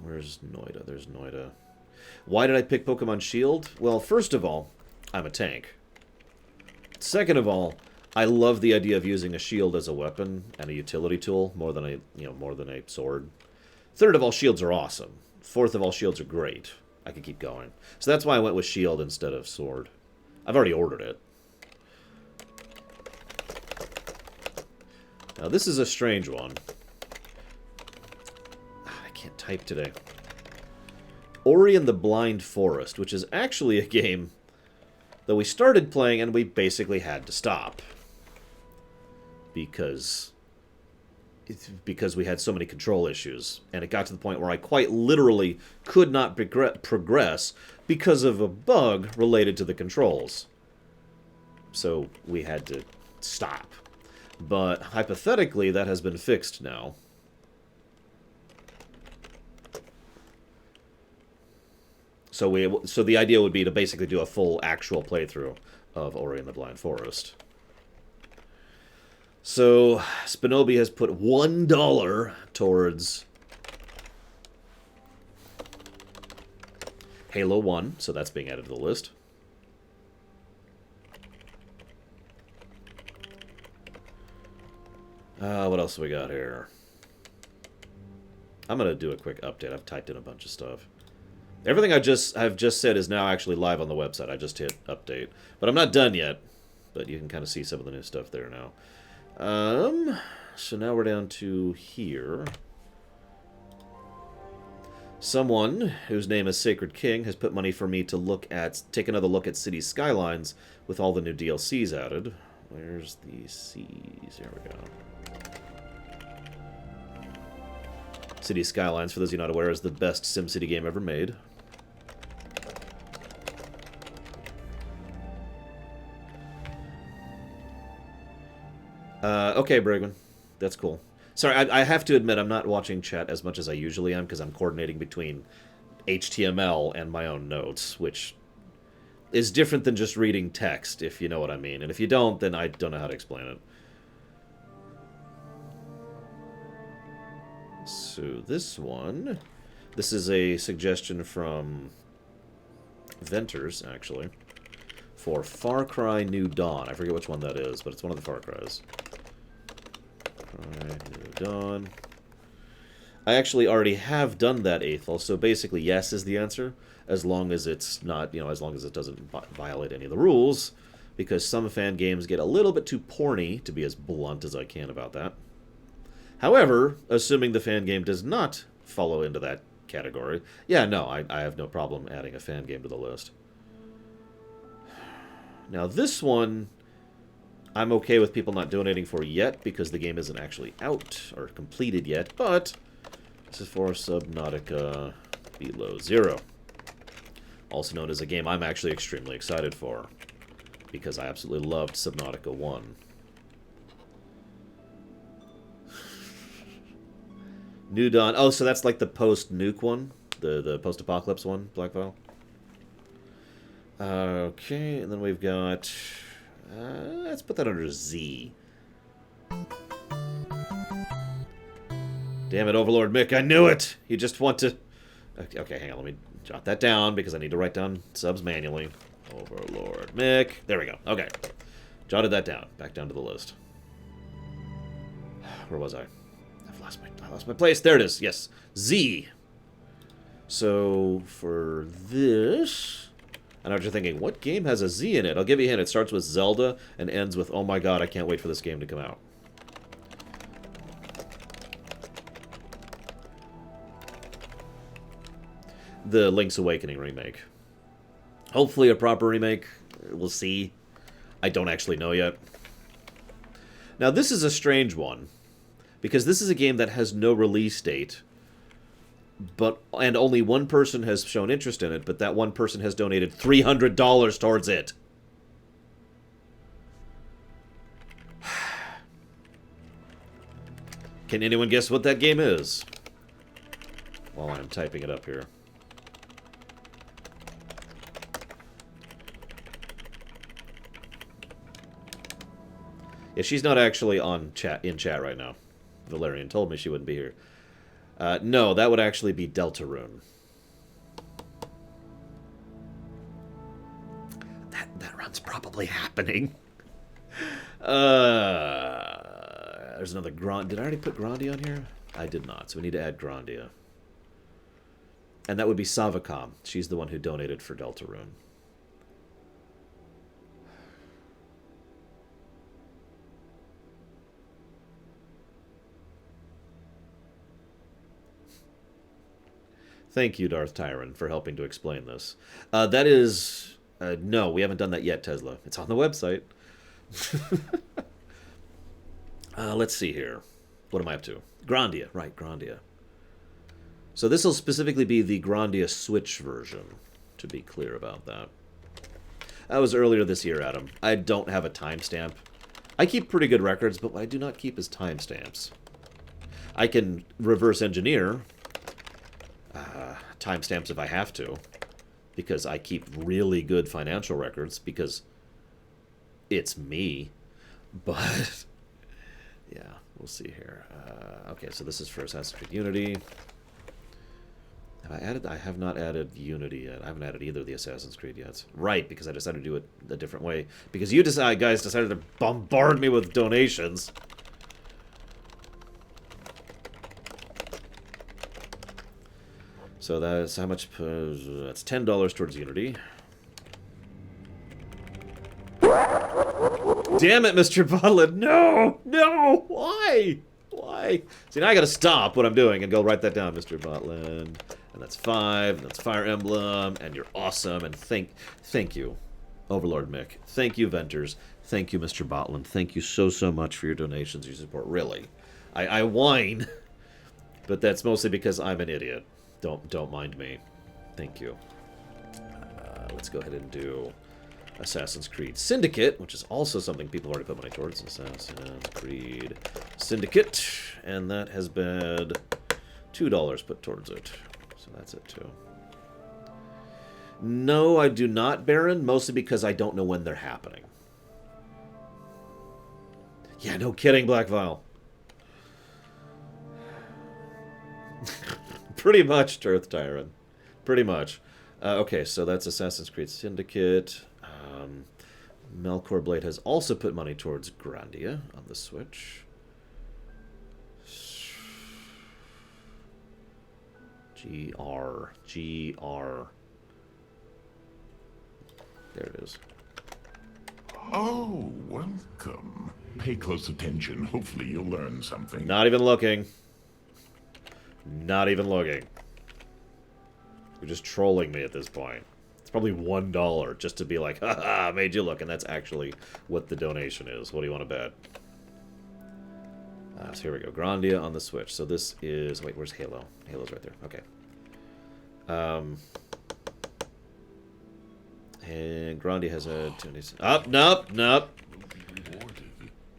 Where's Noida? There's Noida. Why did I pick Pokemon Shield? Well, first of all, I'm a tank. Second of all, I love the idea of using a shield as a weapon and a utility tool more than a sword. Third of all, shields are awesome. Fourth of all, shields are great. I could keep going. So that's why I went with shield instead of sword. I've already ordered it. Now this is a strange one. I can't type today. Ori and the Blind Forest, which is actually a game that we started playing and we basically had to stop. Because we had so many control issues. And it got to the point where I quite literally could not progress because of a bug related to the controls. So we had to stop. But hypothetically, that has been fixed now. So the idea would be to basically do a full actual playthrough of Ori and the Blind Forest. So Spinobi has put $1 towards Halo 1, so that's being added to the list. What else have we got here? I'm going to do a quick update. I've typed in a bunch of stuff. Everything I've just said is now actually live on the website. I just hit update. But I'm not done yet. But you can kind of see some of the new stuff there now. So now we're down to here. Someone whose name is Sacred King has put money for me to take another look at City Skylines with all the new DLCs added. Where's the C's? Here we go. City Skylines, for those of you not aware, is the best SimCity game ever made. Okay, Brigman. That's cool. Sorry, I have to admit I'm not watching chat as much as I usually am because I'm coordinating between HTML and my own notes, which is different than just reading text, if you know what I mean. And if you don't, then I don't know how to explain it. So this one, this is a suggestion from Venters, actually, for Far Cry New Dawn. I forget which one that is, but it's one of the Far Cries. Far Cry New Dawn. I actually already have done that, Aethel, so basically yes is the answer, as long as it's not, as long as it doesn't violate any of the rules, because some fan games get a little bit too porny, to be as blunt as I can about that. However, assuming the fan game does not follow into that category, yeah, no, I have no problem adding a fan game to the list. Now this one, I'm okay with people not donating for yet, because the game isn't actually out or completed yet, but this is for Subnautica Below Zero. Also known as a game I'm actually extremely excited for, because I absolutely loved Subnautica 1. New Dawn. Oh, so that's like the post-nuke one? The post-apocalypse one, Blackfile? Okay, and then we've got... let's put that under Z. Damn it, Overlord Mick, I knew it! You just want to... Okay, hang on, let me jot that down, because I need to write down subs manually. Overlord Mick. There we go. Okay. Jotted that down. Back down to the list. Where was I? I lost my place. There it is. Yes. Z. So, for this... I know what you're thinking. What game has a Z in it? I'll give you a hint. It starts with Zelda and ends with, oh my god, I can't wait for this game to come out. The Link's Awakening remake. Hopefully a proper remake. We'll see. I don't actually know yet. Now, this is a strange one, because this is a game that has no release date, and only one person has shown interest in it, but that one person has donated $300 towards it. Can anyone guess what that game is? While I'm typing it up here. Yeah, she's not actually in chat right now. Valerian told me she wouldn't be here. No, that would actually be Deltarune. That run's probably happening. There's another Grand. Did I already put Grandia on here? I did not, so we need to add Grandia. And that would be Savacom. She's the one who donated for Deltarune. Thank you, Darth Tyron, for helping to explain this. That is... no, we haven't done that yet, Tesla. It's on the website. Let's see here. What am I up to? Grandia. Right, Grandia. So this will specifically be the Grandia Switch version, to be clear about that. That was earlier this year, Adam. I don't have a timestamp. I keep pretty good records, but what I do not keep is timestamps. I can reverse engineer... timestamps if I have to, because I keep really good financial records, because it's me. But yeah, we'll see here. Okay, so this is for Assassin's Creed Unity. Have I added? I have not added Unity yet. I haven't added either of the Assassin's Creed yet. Right, because I decided to do it a different way. Because you guys decided to bombard me with donations. So that's how much? That's $10 towards Unity. Damn it, Mr. Butland! No! No! Why? Why? See, now I gotta stop what I'm doing and go write that down, Mr. Butland. And that's 5, and that's Fire Emblem, and you're awesome, and thank you, Overlord Mick. Thank you, Venters. Thank you, Mr. Botland. Thank you so much for your donations, your support. Really. I whine, but that's mostly because I'm an idiot. Don't mind me. Thank you. Let's go ahead and do Assassin's Creed Syndicate, which is also something people already put money towards. Assassin's Creed Syndicate, and that has been $2 put towards it. So that's it too. No, I do not, Baron, mostly because I don't know when they're happening. Yeah, no kidding, Black Vial. Pretty much, Earth Tyrant. Pretty much. Okay, so that's Assassin's Creed Syndicate. Melkor Blade has also put money towards Grandia on the Switch. GR. There it is. Oh, welcome. Pay close attention. Hopefully you'll learn something. Not even looking. Not even looking. You're just trolling me at this point. It's probably $1 just to be like, haha, made you look, and that's actually what the donation is. What do you want to bet? So here we go. Grandia on the Switch. So this is... Wait, where's Halo? Halo's right there. Okay. And Grandia has a... Up, nope.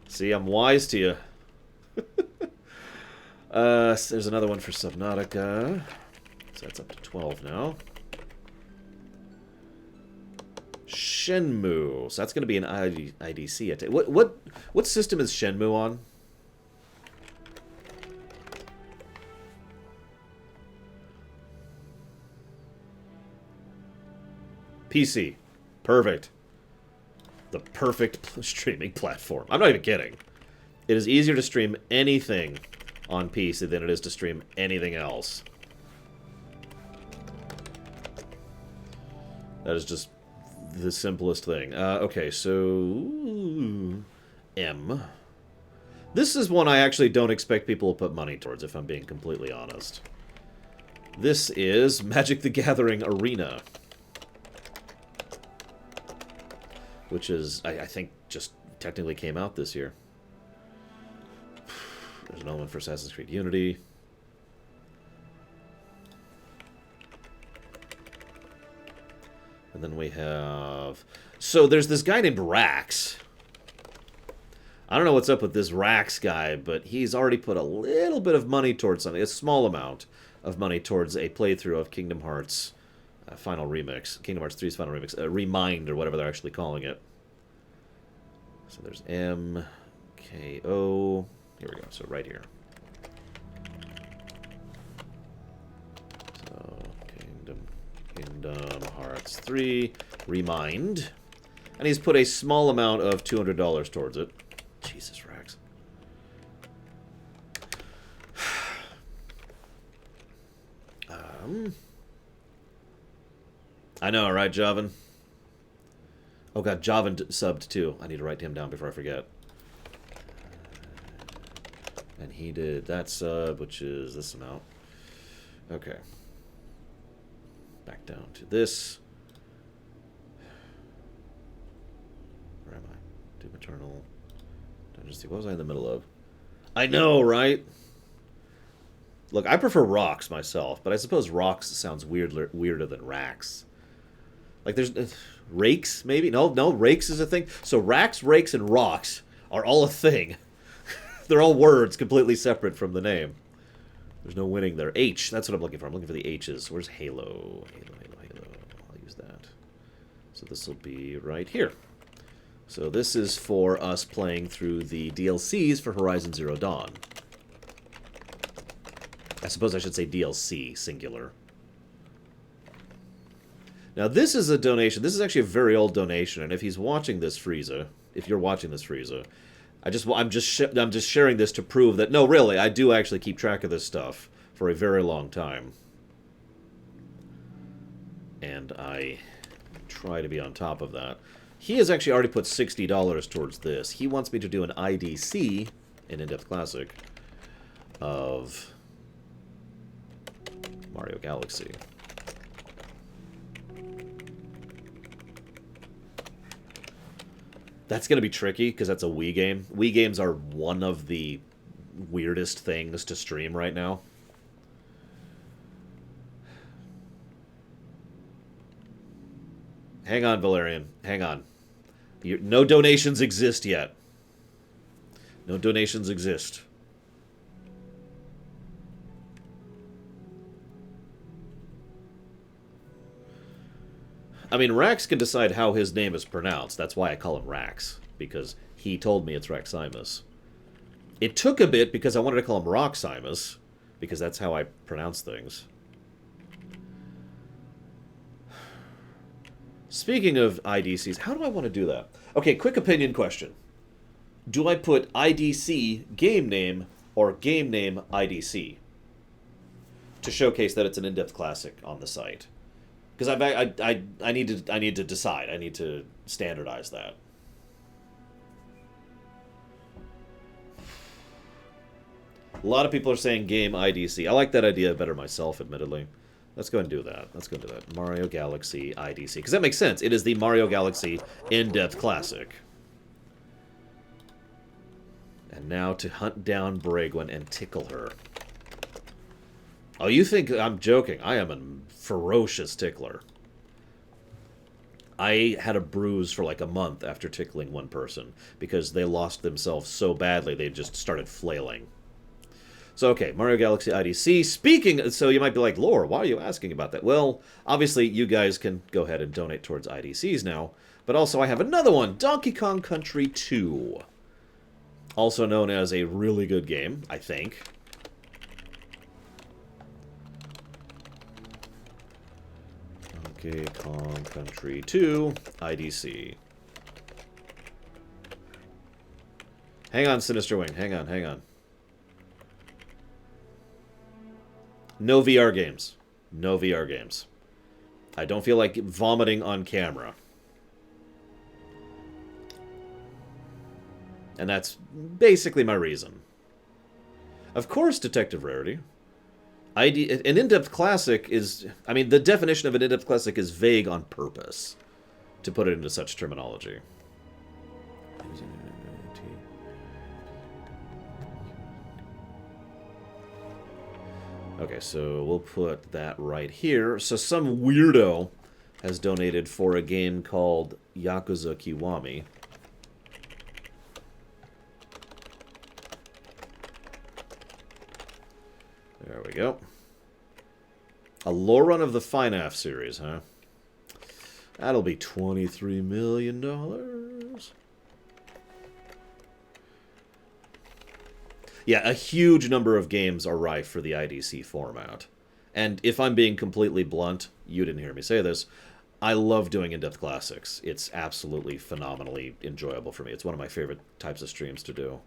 See, I'm wise to you. There's another one for Subnautica. So that's up to 12 now. Shenmue. So that's going to be an IDC. What system is Shenmue on? PC. Perfect. The perfect streaming platform. I'm not even kidding. It is easier to stream anything on PC than it is to stream anything else. That is just the simplest thing. Okay, so... M. This is one I actually don't expect people to put money towards, if I'm being completely honest. This is Magic the Gathering Arena. Which is, I think, just technically came out this year. There's an element for Assassin's Creed Unity. And then we have... So there's this guy named Rax. I don't know what's up with this Rax guy, but he's already put a little bit of money towards something. A small amount of money towards a playthrough of Kingdom Hearts Final Remix. Kingdom Hearts 3's Final Remix. Remind, or whatever they're actually calling it. So there's M, K, O. Here we go. So right here. So Kingdom Hearts 3, Remind. And he's put a small amount of $200 towards it. Jesus, Rax. I know, right, Javan? Oh god, Javan subbed too. I need to write him down before I forget. And he did that sub, which is this amount. Okay. Back down to this. Where am I? Doom Eternal. What was I in the middle of? I know, right? Look, I prefer Rocks myself, but I suppose Rocks sounds weirder than Rax. Like, there's... Rakes, maybe? No, Rakes is a thing. So Rax, Rakes, and Rocks are all a thing. They're all words completely separate from the name. There's no winning there. H, that's what I'm looking for. I'm looking for the H's. Where's Halo? Halo. I'll use that. So this will be right here. So this is for us playing through the DLCs for Horizon Zero Dawn. I suppose I should say DLC, singular. Now this is a donation. This is actually a very old donation, and if he's watching this, Frieza, if you're watching this, Frieza, I'm just sharing this to prove that, no, really, I do actually keep track of this stuff for a very long time. And I try to be on top of that. He has actually already put $60 towards this. He wants me to do an IDC, an in-depth classic, of Mario Galaxy. That's going to be tricky, because that's a Wii game. Wii games are one of the weirdest things to stream right now. Hang on, Valerian. Hang on. No donations exist yet. No donations exist. I mean, Rax can decide how his name is pronounced. That's why I call him Rax, because he told me it's Raximus. It took a bit because I wanted to call him Roximus, because that's how I pronounce things. Speaking of IDCs, how do I want to do that? Okay, quick opinion question. Do I put IDC game name or game name IDC to showcase that it's an in-depth classic on the site? Because I need to decide. I need to standardize that. A lot of people are saying game IDC. I like that idea better myself, admittedly. Let's go and do that. Let's go and do that. Mario Galaxy IDC. Because that makes sense. It is the Mario Galaxy in-depth classic. And now to hunt down Bragwin and tickle her. Oh, you think I'm joking? I am a ferocious tickler. I had a bruise for like a month after tickling one person because they lost themselves so badly they just started flailing. So, okay, Mario Galaxy IDC. Speaking, so you might be like, Lore, why are you asking about that? Well, obviously, you guys can go ahead and donate towards IDCs now. But also, I have another one, Donkey Kong Country 2. Also known as a really good game, I think. Donkey Kong Country 2, IDC. Hang on, Sinister Wing. Hang on, hang on. No VR games. No VR games. I don't feel like vomiting on camera. And that's basically my reason. Of course, Detective Rarity. An in-depth classic is... I mean, the definition of an in-depth classic is vague on purpose, to put it into such terminology. Okay, so we'll put that right here. So some weirdo has donated for a game called Yakuza Kiwami. There we go. A Lorerun of the FNAF series, huh? That'll be $23 million. Yeah, a huge number of games are rife for the IDC format. And if I'm being completely blunt, you didn't hear me say this, I love doing in-depth classics. It's absolutely phenomenally enjoyable for me. It's one of my favorite types of streams to do.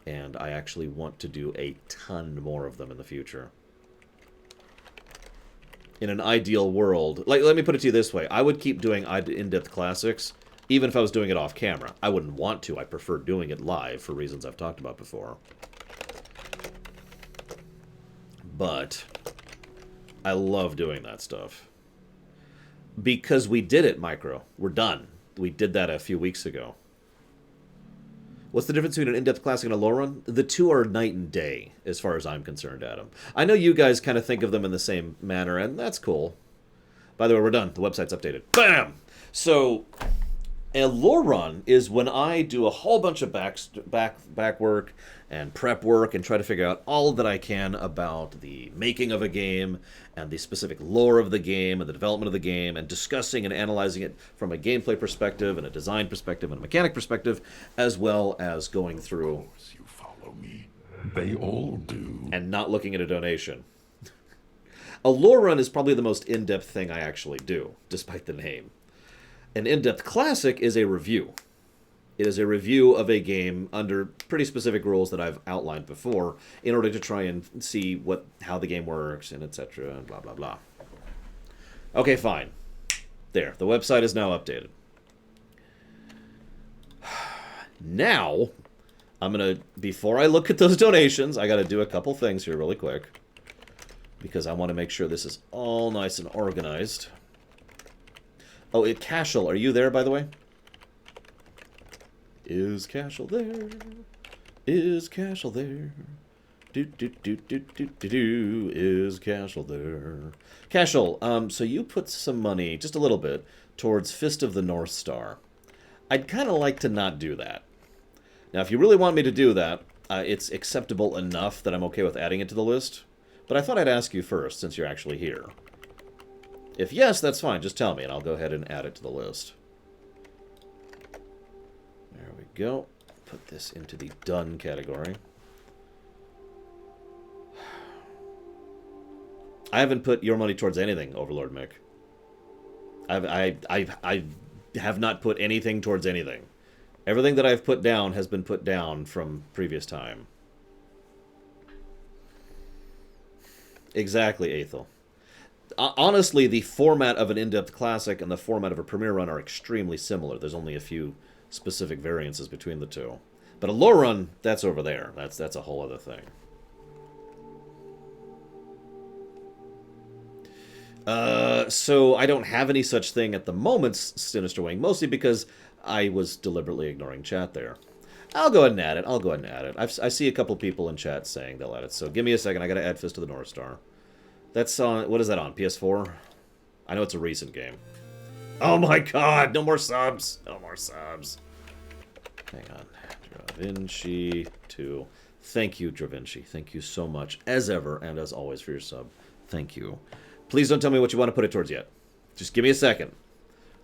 And I actually want to do a ton more of them in the future. In an ideal world, like, let me put it to you this way. I would keep doing in-depth classics, even if I was doing it off camera. I wouldn't want to. I prefer doing it live for reasons I've talked about before. But I love doing that stuff. Because we did it, Micro. We're done. We did that a few weeks ago. What's the difference between an in-depth classic and a Lorerun? The two are night and day, as far as I'm concerned, Adam. I know you guys kind of think of them in the same manner, and that's cool. By the way, we're done. The website's updated. Bam! So, a Lorerun is when I do a whole bunch of back work and prep work and try to figure out all that I can about the making of a game and the specific lore of the game and the development of the game and discussing and analyzing it from a gameplay perspective and a design perspective and a mechanic perspective, as well as going through... Of course you follow me. They all do. And not looking at a donation. A Lorerun is probably the most in-depth thing I actually do, despite the name. An in-depth classic is a review. It is a review of a game under pretty specific rules that I've outlined before in order to try and see how the game works and etc. and blah, blah, blah. Okay, fine. There. The website is now updated. Now, I'm going to, before I look at those donations, I got to do a couple things here really quick. Because I want to make sure this is all nice and organized. Oh, Cashel, are you there, by the way? Is Cashel there? Is Cashel there? Do. Is Cashel there? Cashel, so you put some money, just a little bit, towards Fist of the North Star. I'd kind of like to not do that. Now, if you really want me to do that, it's acceptable enough that I'm okay with adding it to the list. But I thought I'd ask you first, since you're actually here. If yes, that's fine. Just tell me, and I'll go ahead and add it to the list. There we go. Put this into the done category. I haven't put your money towards anything, Overlord Mick. I have not put anything towards anything. Everything that I've put down has been put down from previous time. Exactly, Aethel. Honestly, the format of an in-depth classic and the format of a premiere run are extremely similar. There's only a few specific variances between the two. But a lore run, that's over there. That's a whole other thing. So I don't have any such thing at the moment, Sinister Wing, mostly because I was deliberately ignoring chat there. I'll go ahead and add it. I see a couple people in chat saying they'll add it. So give me a second. I got to add Fist of the North Star. That's on... What is that on? PS4? I know it's a recent game. Oh my god! No more subs! No more subs. Hang on. DraVinci 2. Thank you, DraVinci. Thank you so much, as ever, and as always, for your sub. Thank you. Please don't tell me what you want to put it towards yet. Just give me a second.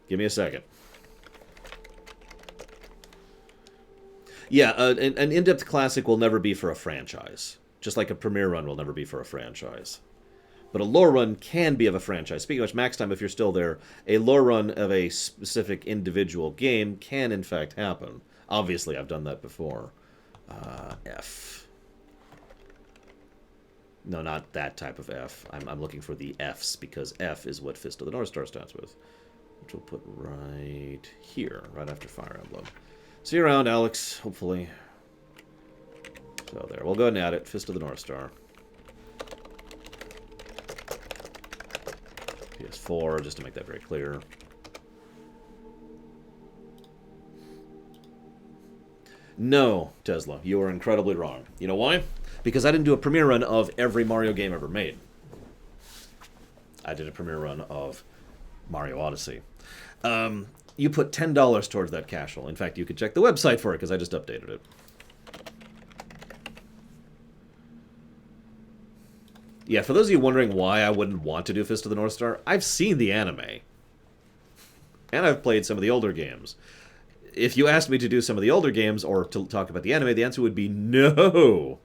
Give me a second. Yeah, an in-depth classic will never be for a franchise. Just like a premiere run will never be for a franchise. But a lore run can be of a franchise. Speaking of which, Max Time, if you're still there, a lore run of a specific individual game can, in fact, happen. Obviously, I've done that before. F. No, not that type of F. I'm looking for the Fs, because F is what Fist of the North Star starts with. Which we'll put right here, right after Fire Emblem. See you around, Alex, hopefully. So there, we'll go ahead and add it. Fist of the North Star. PS4, just to make that very clear. No, Tesla, you are incredibly wrong. You know why? Because I didn't do a premiere run of every Mario game ever made. I did a premiere run of Mario Odyssey. You put $10 towards that casual. In fact, you could check the website for it, because I just updated it. Yeah, for those of you wondering why I wouldn't want to do Fist of the North Star, I've seen the anime. And I've played some of the older games. If you asked me to do some of the older games or to talk about the anime, the answer would be no.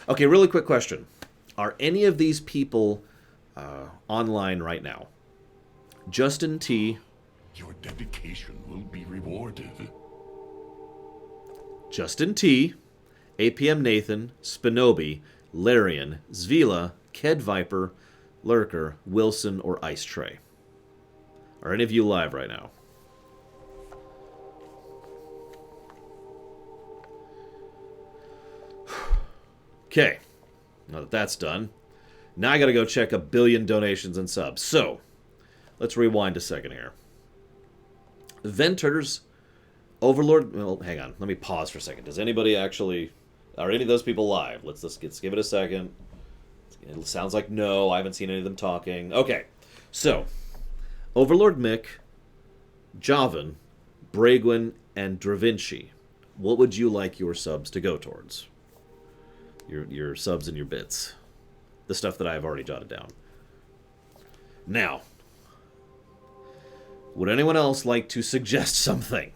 Okay, really quick question. Are any of these people online right now? Justin T. Your dedication will be rewarded. Justin T. APM Nathan, Spinobi, Larian, Zvila, Ked Viper, Lurker, Wilson, or Ice Tray. Are any of you live right now? Okay, now that that's done, now I gotta go check 1 billion donations and subs. So, let's rewind a second here. Venters, Overlord, well, hang on, let me pause for a second. Does anybody actually, are any of those people live? Let's give it a second. It sounds like no, I haven't seen any of them talking. Okay, so, Overlord Mick, Javan, Bragwin, and Dravinci. What would you like your subs to go towards? Your subs and your bits. The stuff that I've already jotted down. Now, would anyone else like to suggest something?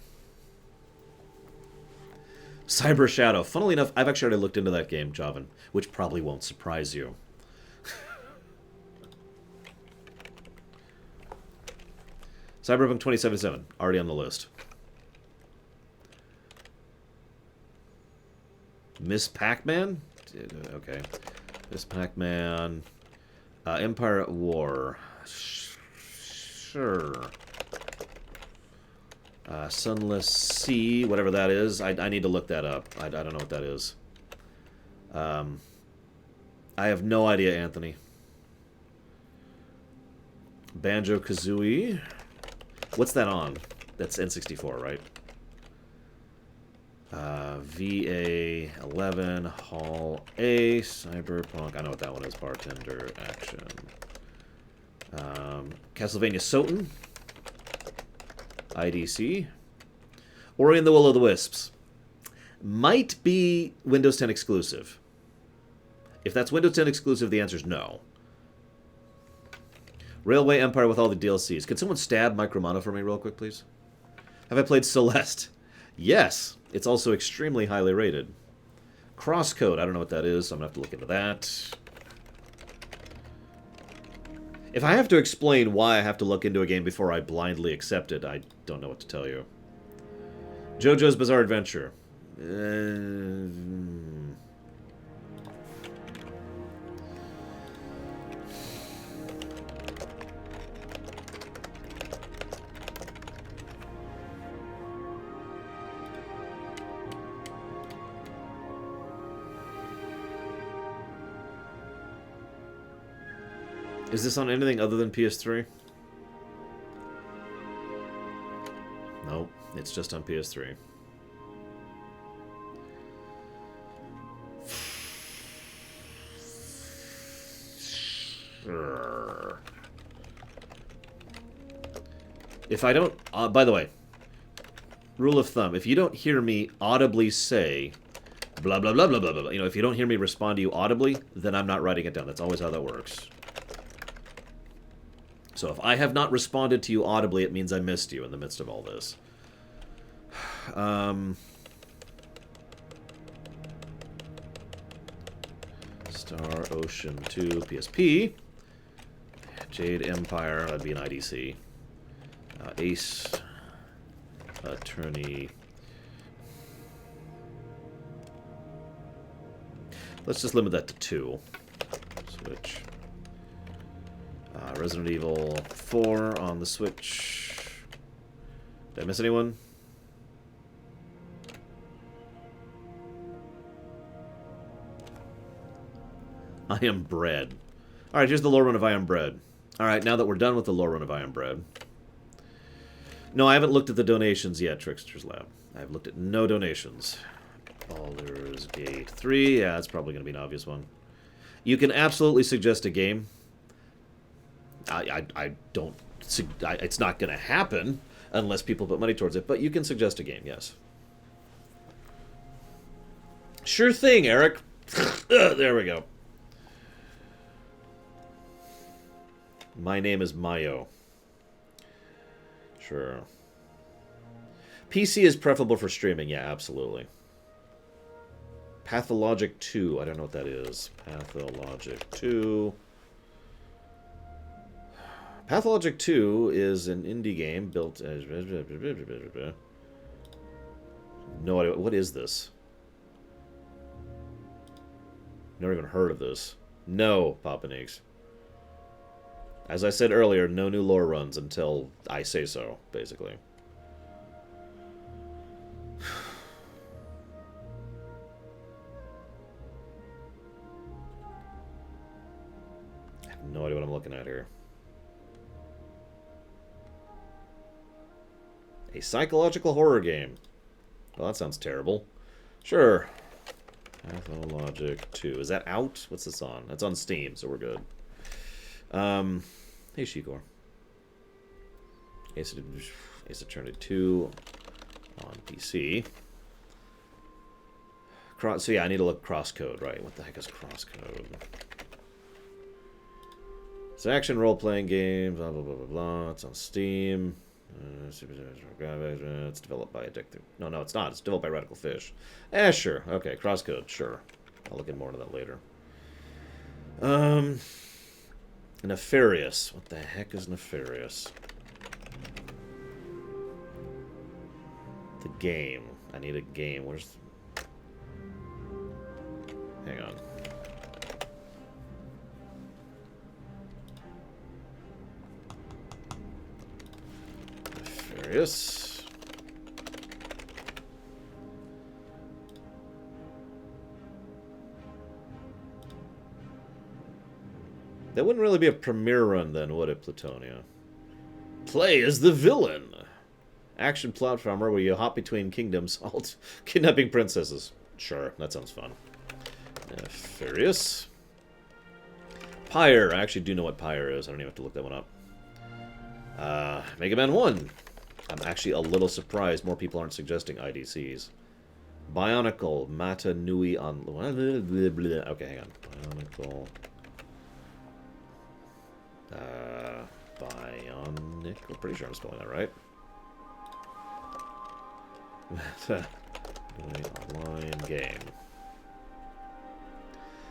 Cyber Shadow. Funnily enough, I've actually already looked into that game, Javan, which probably won't surprise you. Cyberpunk 2077, already on the list. Miss Pac-Man? Okay. Miss Pac-Man. Empire at War. Sure. Sunless Sea, whatever that is. I need to look that up. I don't know what that is. I have no idea, Anthony. Banjo-Kazooie. What's that on? That's N64, right? VA11, Hall A, Cyberpunk. I know what that one is. Bartender, Action. Castlevania Soten. IDC. Ori and the Will of the Wisps. Might be Windows 10 exclusive. If that's Windows 10 exclusive, the answer is no. Railway Empire with all the DLCs. Could someone stab Micromano for me real quick, please? Have I played Celeste? Yes. It's also extremely highly rated. Crosscode. I don't know what that is, so I'm going to have to look into that. If I have to explain why I have to look into a game before I blindly accept it, I don't know what to tell you. JoJo's Bizarre Adventure. Is this on anything other than PS3? Nope, it's just on PS3. Sure. If I don't... by the way, rule of thumb, if you don't hear me audibly say blah, blah, blah, blah, blah, blah, you know, if you don't hear me respond to you audibly, then I'm not writing it down. That's always how that works. So if I have not responded to you audibly, it means I missed you in the midst of all this. Star Ocean 2 PSP. Jade Empire, that'd be an IDC. Ace Attorney. Let's just limit that to 2. Switch. Resident Evil 4 on the Switch. Did I miss anyone? I Am Bread. Alright, here's the lore run of I Am Bread. Alright, now that we're done with the lore run of I Am Bread. No, I haven't looked at the donations yet, Trickster's Lab. I've looked at no donations. Baldur's Gate 3. Yeah, that's probably going to be an obvious one. You can absolutely suggest a game. I don't... It's not going to happen unless people put money towards it, but you can suggest a game, yes. Sure thing, Eric. There we go. My name is Mayo. Sure. PC is preferable for streaming. Yeah, absolutely. Pathologic 2. I don't know what that is. Pathologic 2. Pathologic 2 is an indie game built as... No idea. What is this? Never even heard of this. No, Papaneeks. As I said earlier, no new lore runs until I say so, basically. I have no idea what I'm looking at here. A psychological horror game. Well, that sounds terrible. Sure. Pathologic 2. Is that out? What's this on? That's on Steam, so we're good. Hey, Shikor. Ace Attorney 2 on PC. So yeah, I need to look crosscode, right? What the heck is crosscode? It's an action role-playing game, blah, blah, blah, blah, blah. It's on Steam. It's developed by Addictive. No, it's not. It's developed by Radical Fish. Sure. Okay, crosscode, sure. I'll look into more of that later. Nefarious. What the heck is Nefarious? The game. I need a game. Where's... Hang on. Nefarious. That wouldn't really be a premiere run then, would it, Plutonia? Play as the villain! Action platformer where you hop between kingdoms, kidnapping princesses. Sure, that sounds fun. Nefarious. Pyre. I actually do know what Pyre is. I don't even have to look that one up. Mega Man 1. I'm actually a little surprised more people aren't suggesting IDCs. Bionicle. Mata Nui on... Okay, hang on. Bionicle... Bionic. I'm pretty sure I'm spelling that right. Online game.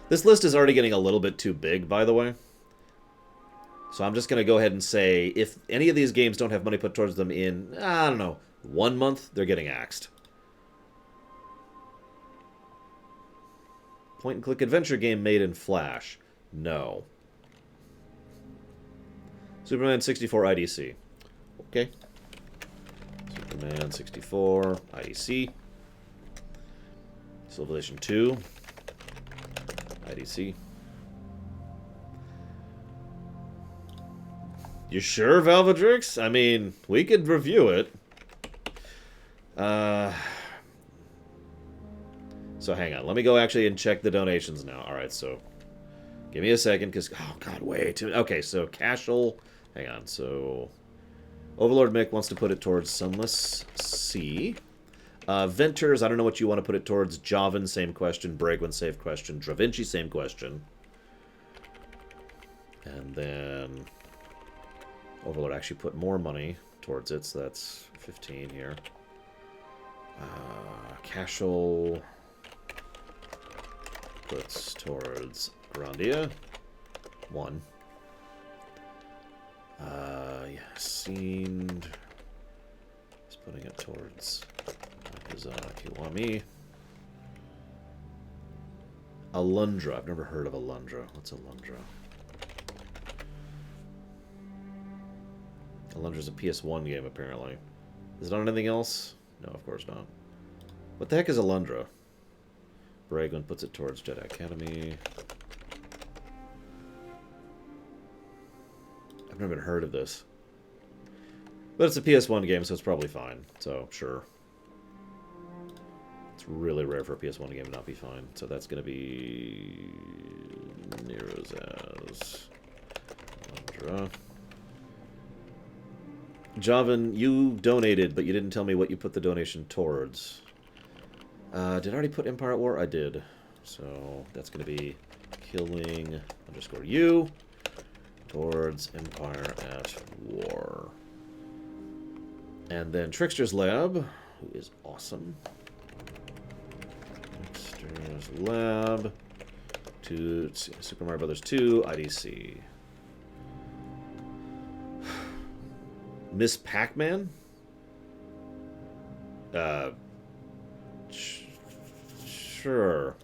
This list is already getting a little bit too big, by the way. So I'm just going to go ahead and say, if any of these games don't have money put towards them in, I don't know, 1 month, they're getting axed. Point-and-click adventure game made in Flash. No. Superman 64 IDC. Okay. Superman 64 IDC. Civilization 2 IDC. You sure, Valvedrix? I mean, we could review it. So hang on. Let me go actually and check the donations now. Alright, so give me a second, because... Oh, God, wait. Okay, so Cashel... Hang on, so... Overlord Mick wants to put it towards Sunless Sea. Venters, I don't know what you want to put it towards. Javan, same question. Bragwin, same question. Dravinci, same question. And then... Overlord actually put more money towards it, so that's 15 here. Cashel puts towards Grandia. 1. Yassine is putting it towards Kiwami. Alundra. I've never heard of Alundra. What's Alundra? Alundra's a PS1 game, apparently. Is it on anything else? No, of course not. What the heck is Alundra? Braglin puts it towards Jedi Academy. I've never even heard of this. But it's a PS1 game, so it's probably fine. So, sure. It's really rare for a PS1 game to not be fine. So that's going to be... Nero's as... Alundra. Javan, you donated, but you didn't tell me what you put the donation towards. Did I already put Empire at War? I did. So that's going to be killing _you towards Empire at War. And then Trickster's Lab, who is awesome. Trickster's Lab to Super Mario Brothers 2 IDC. Miss Pac-Man? Sure.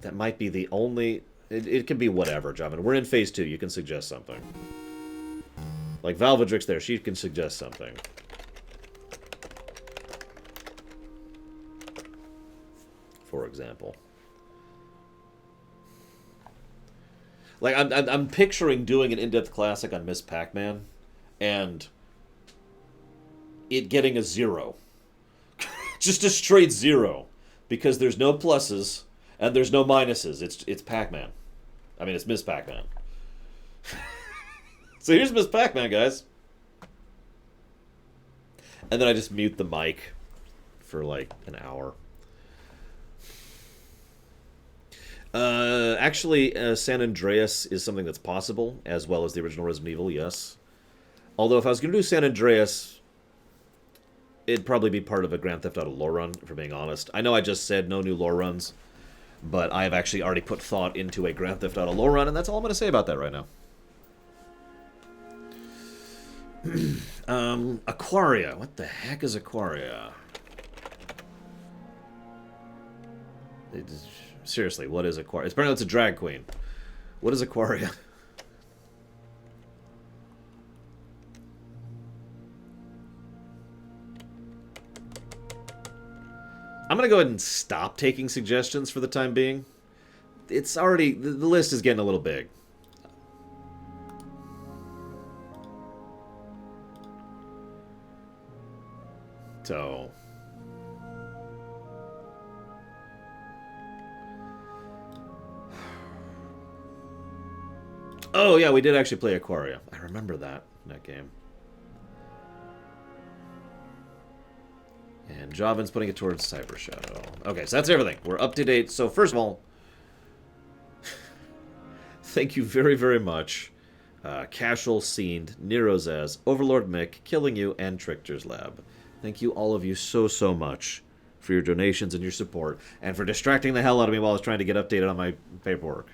That might be the only... It can be whatever, John. We're in phase 2. You can suggest something. Like Valvedrix there, she can suggest something. For example. Like, I'm picturing doing an in-depth classic on Miss Pac-Man, and it getting a 0. Just a straight 0. Because there's no pluses, and there's no minuses. It's Pac-Man. I mean, it's Miss Pac-Man. So here's Miss Pac-Man, guys. And then I just mute the mic for, like, an hour. Actually, San Andreas is something that's possible, as well as the original Resident Evil, yes. Although if I was going to do San Andreas, it'd probably be part of a Grand Theft Auto lore run, if we're being honest. I know I just said no new lore runs, but I have actually already put thought into a Grand Theft Auto lore run, and that's all I'm going to say about that right now. Aquaria. What the heck is Aquaria? Seriously, what is Aquaria? Apparently it's a drag queen. What is Aquaria? I'm going to go ahead and stop taking suggestions for the time being. It's already... The list is getting a little big. So... Oh, yeah, we did actually play Aquaria. I remember that game. And Javan's putting it towards Cyber Shadow. Okay, so that's everything. We're up to date. So, first of all, thank you very, very much. Casual Scened, Nerozaz, Overlord Mick, Killing You, and Trickster's Lab. Thank you, all of you, so much for your donations and your support, and for distracting the hell out of me while I was trying to get updated on my paperwork.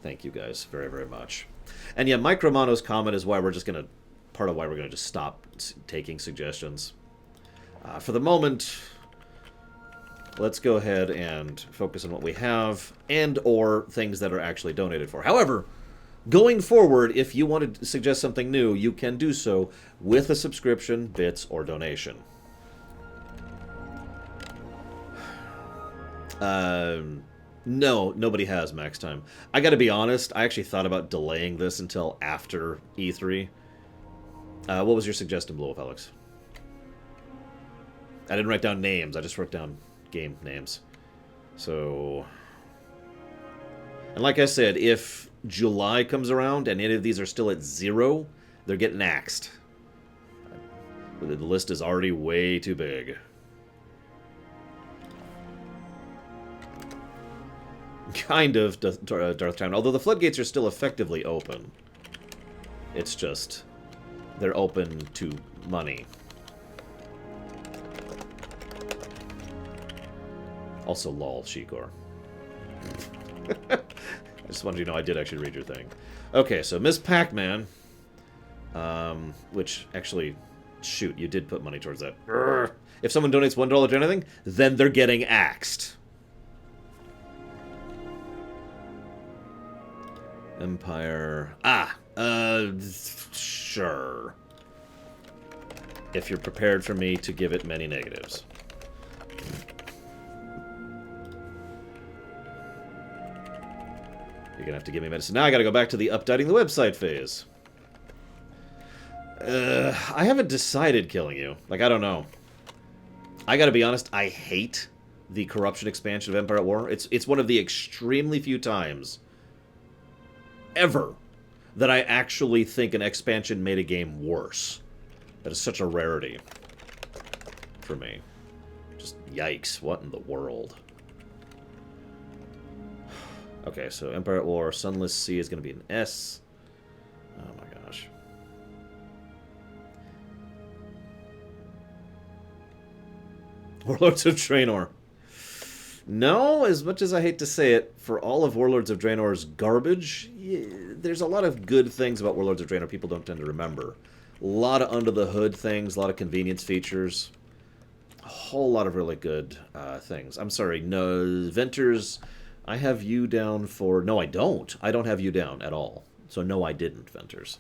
Thank you guys very, very much. And yeah, Mike Romano's comment is why we're just going to... Part of why we're going to just stop taking suggestions. For the moment, let's go ahead and focus on what we have and or things that are actually donated for. However, going forward, if you want to suggest something new, you can do so with a subscription, bits, or donation. No, nobody has max time. I gotta be honest, I actually thought about delaying this until after E3. What was your suggestion, Blue Wolf, Alex? I didn't write down names, I just wrote down game names. So... And like I said, if July comes around and any of these are still at 0, they're getting axed. The list is already way too big. Kind of Darth Town, although the floodgates are still effectively open. It's just... they're open to money. Also, lol, Shikor. I just wanted you to know I did actually read your thing. Okay, so Miss Pac-Man, which actually Shoot, you did put money towards that. Urgh. If someone donates $1 to anything, then they're getting axed. Empire... Sure. If you're prepared for me to give it many negatives. You're gonna have to give me medicine. Now I gotta go back to the updating the website phase. I haven't decided killing you. Like, I don't know. I gotta be honest, I hate the corruption expansion of Empire at War. It's one of the extremely few times ever that I actually think an expansion made a game worse. That is such a rarity for me. Just yikes, what in the world? Okay, so Empire at War, Sunless Sea is going to be an S. Oh my gosh. Warlords of Draenor. No, as much as I hate to say it, for all of Warlords of Draenor's garbage, there's a lot of good things about Warlords of Draenor people don't tend to remember. A lot of under-the-hood things, a lot of convenience features. A whole lot of really good things. I'm sorry, no, Venters, I have you down for... No, I don't. I don't have you down at all. So no, I didn't, Venters.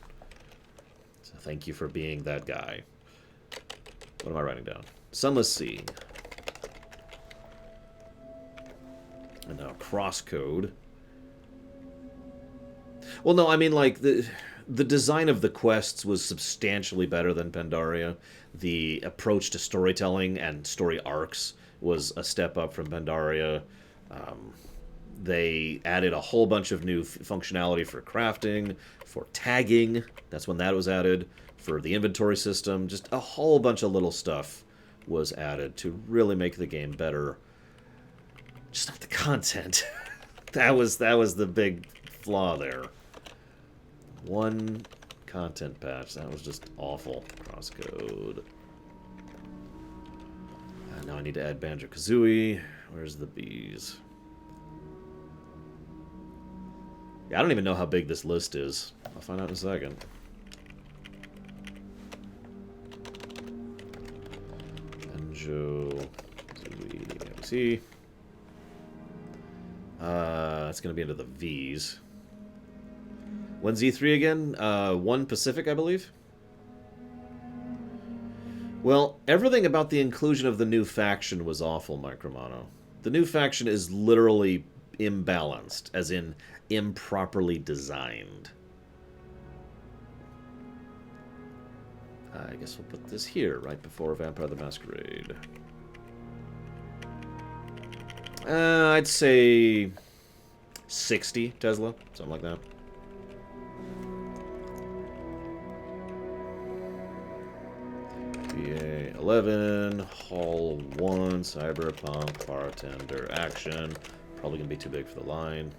So thank you for being that guy. What am I writing down? Sunless Sea. And now crosscode. Well, no, I mean, like, the design of the quests was substantially better than Pandaria. The approach to storytelling and story arcs was a step up from Pandaria. They added a whole bunch of new functionality for crafting, for tagging. That's when that was added. For the inventory system. Just a whole bunch of little stuff was added to really make the game better. Just not the content. that was the big flaw there. One content patch. That was just awful. Crosscode. Now I need to add Banjo-Kazooie. Where's the bees? Yeah, I don't even know how big this list is. I'll find out in a second. Banjo-Kazooie. Let me see. It's going to be into the V's. When's E3 again? 1 Pacific, I believe? Well, everything about the inclusion of the new faction was awful, Micromono. The new faction is literally imbalanced, as in improperly designed. I guess we'll put this here, right before Vampire the Masquerade. I'd say 60 Tesla, something like that. PA 11, Hall 1, Cyberpunk, Bartender, Action. Probably gonna be too big for the line.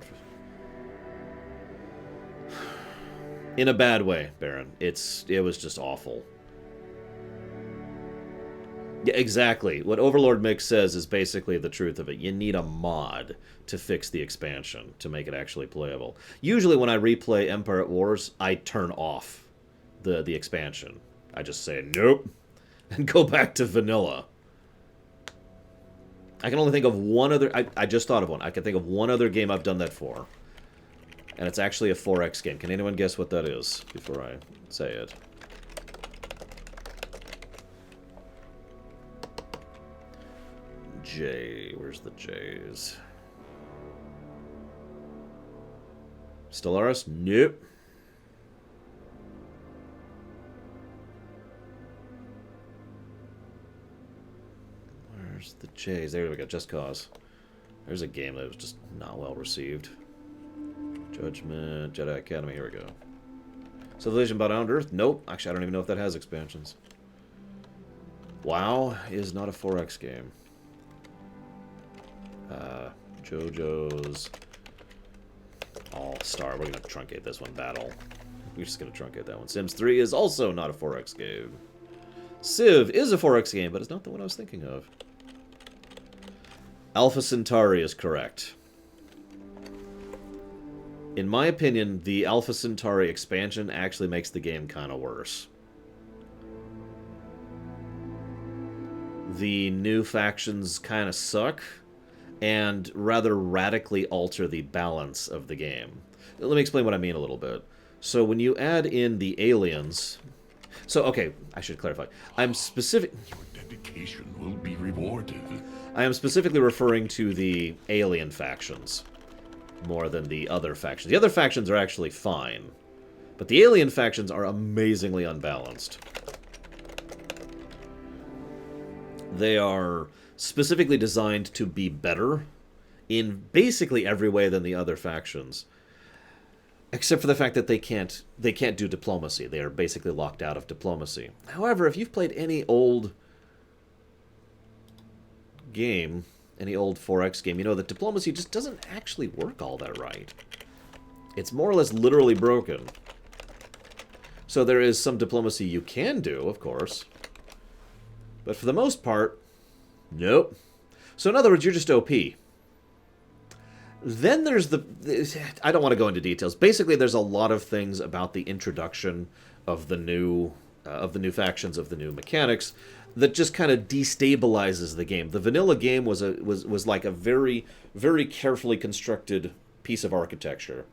In a bad way, Baron. It was just awful. Yeah, exactly. What Overlord Mix says is basically the truth of it. You need a mod to fix the expansion to make it actually playable. Usually when I replay Empire at Wars, I turn off the expansion. I just say, nope, and go back to vanilla. I can only think of one other... I just thought of one. I can think of one other game I've done that for. And it's actually a 4X game. Can anyone guess what that is before I say it? J. Where's the J's? Stellaris? Nope. Where's the J's? There we go. Just Cause. There's a game that was just not well received. Judgment, Jedi Academy. Here we go. Civilization Bound Earth? Nope. Actually, I don't even know if that has expansions. WoW is not a 4X game. JoJo's All-Star. We're going to truncate this one. Battle. We're just going to truncate that one. Sims 3 is also not a 4X game. Civ is a 4X game, but it's not the one I was thinking of. Alpha Centauri is correct. In my opinion, the Alpha Centauri expansion actually makes the game kind of worse. the new factions kind of suck and rather radically alter the balance of the game. Let me explain what I mean a little bit. So when you add in the aliens... So, okay, I should clarify. I'm specific... Your dedication will be rewarded. I am specifically referring to the alien factions more than the other factions. The other factions are actually fine, but the alien factions are amazingly unbalanced. They are specifically designed to be better in basically every way than the other factions, except for the fact that they can't do diplomacy. They are basically locked out of diplomacy. However, if you've played any old game, any old 4X game, you know that diplomacy just doesn't actually work all that right. It's more or less literally broken. So there is some diplomacy you can do, of course. But for the most part, nope. So in other words, you're just OP. Then there's the... I don't want to go into details. Basically, there's a lot of things about the introduction of the new factions, of the new mechanics, that just kind of destabilizes the game. The vanilla game was like a very, very carefully constructed piece of architecture.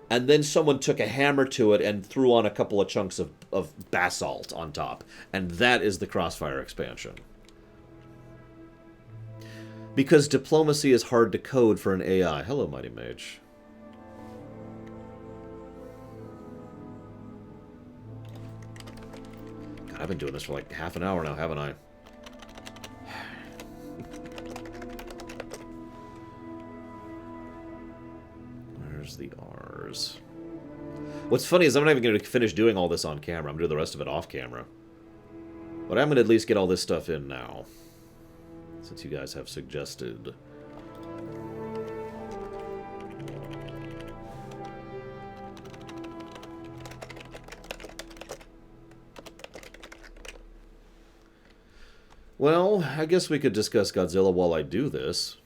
And then someone took a hammer to it and threw on a couple of chunks of basalt on top. And that is the Crossfire expansion. Because diplomacy is hard to code for an AI. Hello, Mighty Mage. God, I've been doing this for like half an hour now, haven't I? Where's the R's? What's funny is I'm not even going to finish doing all this on camera. I'm going to do the rest of it off camera. But I'm going to at least get all this stuff in now, since you guys have suggested. Well, I guess we could discuss Godzilla while I do this.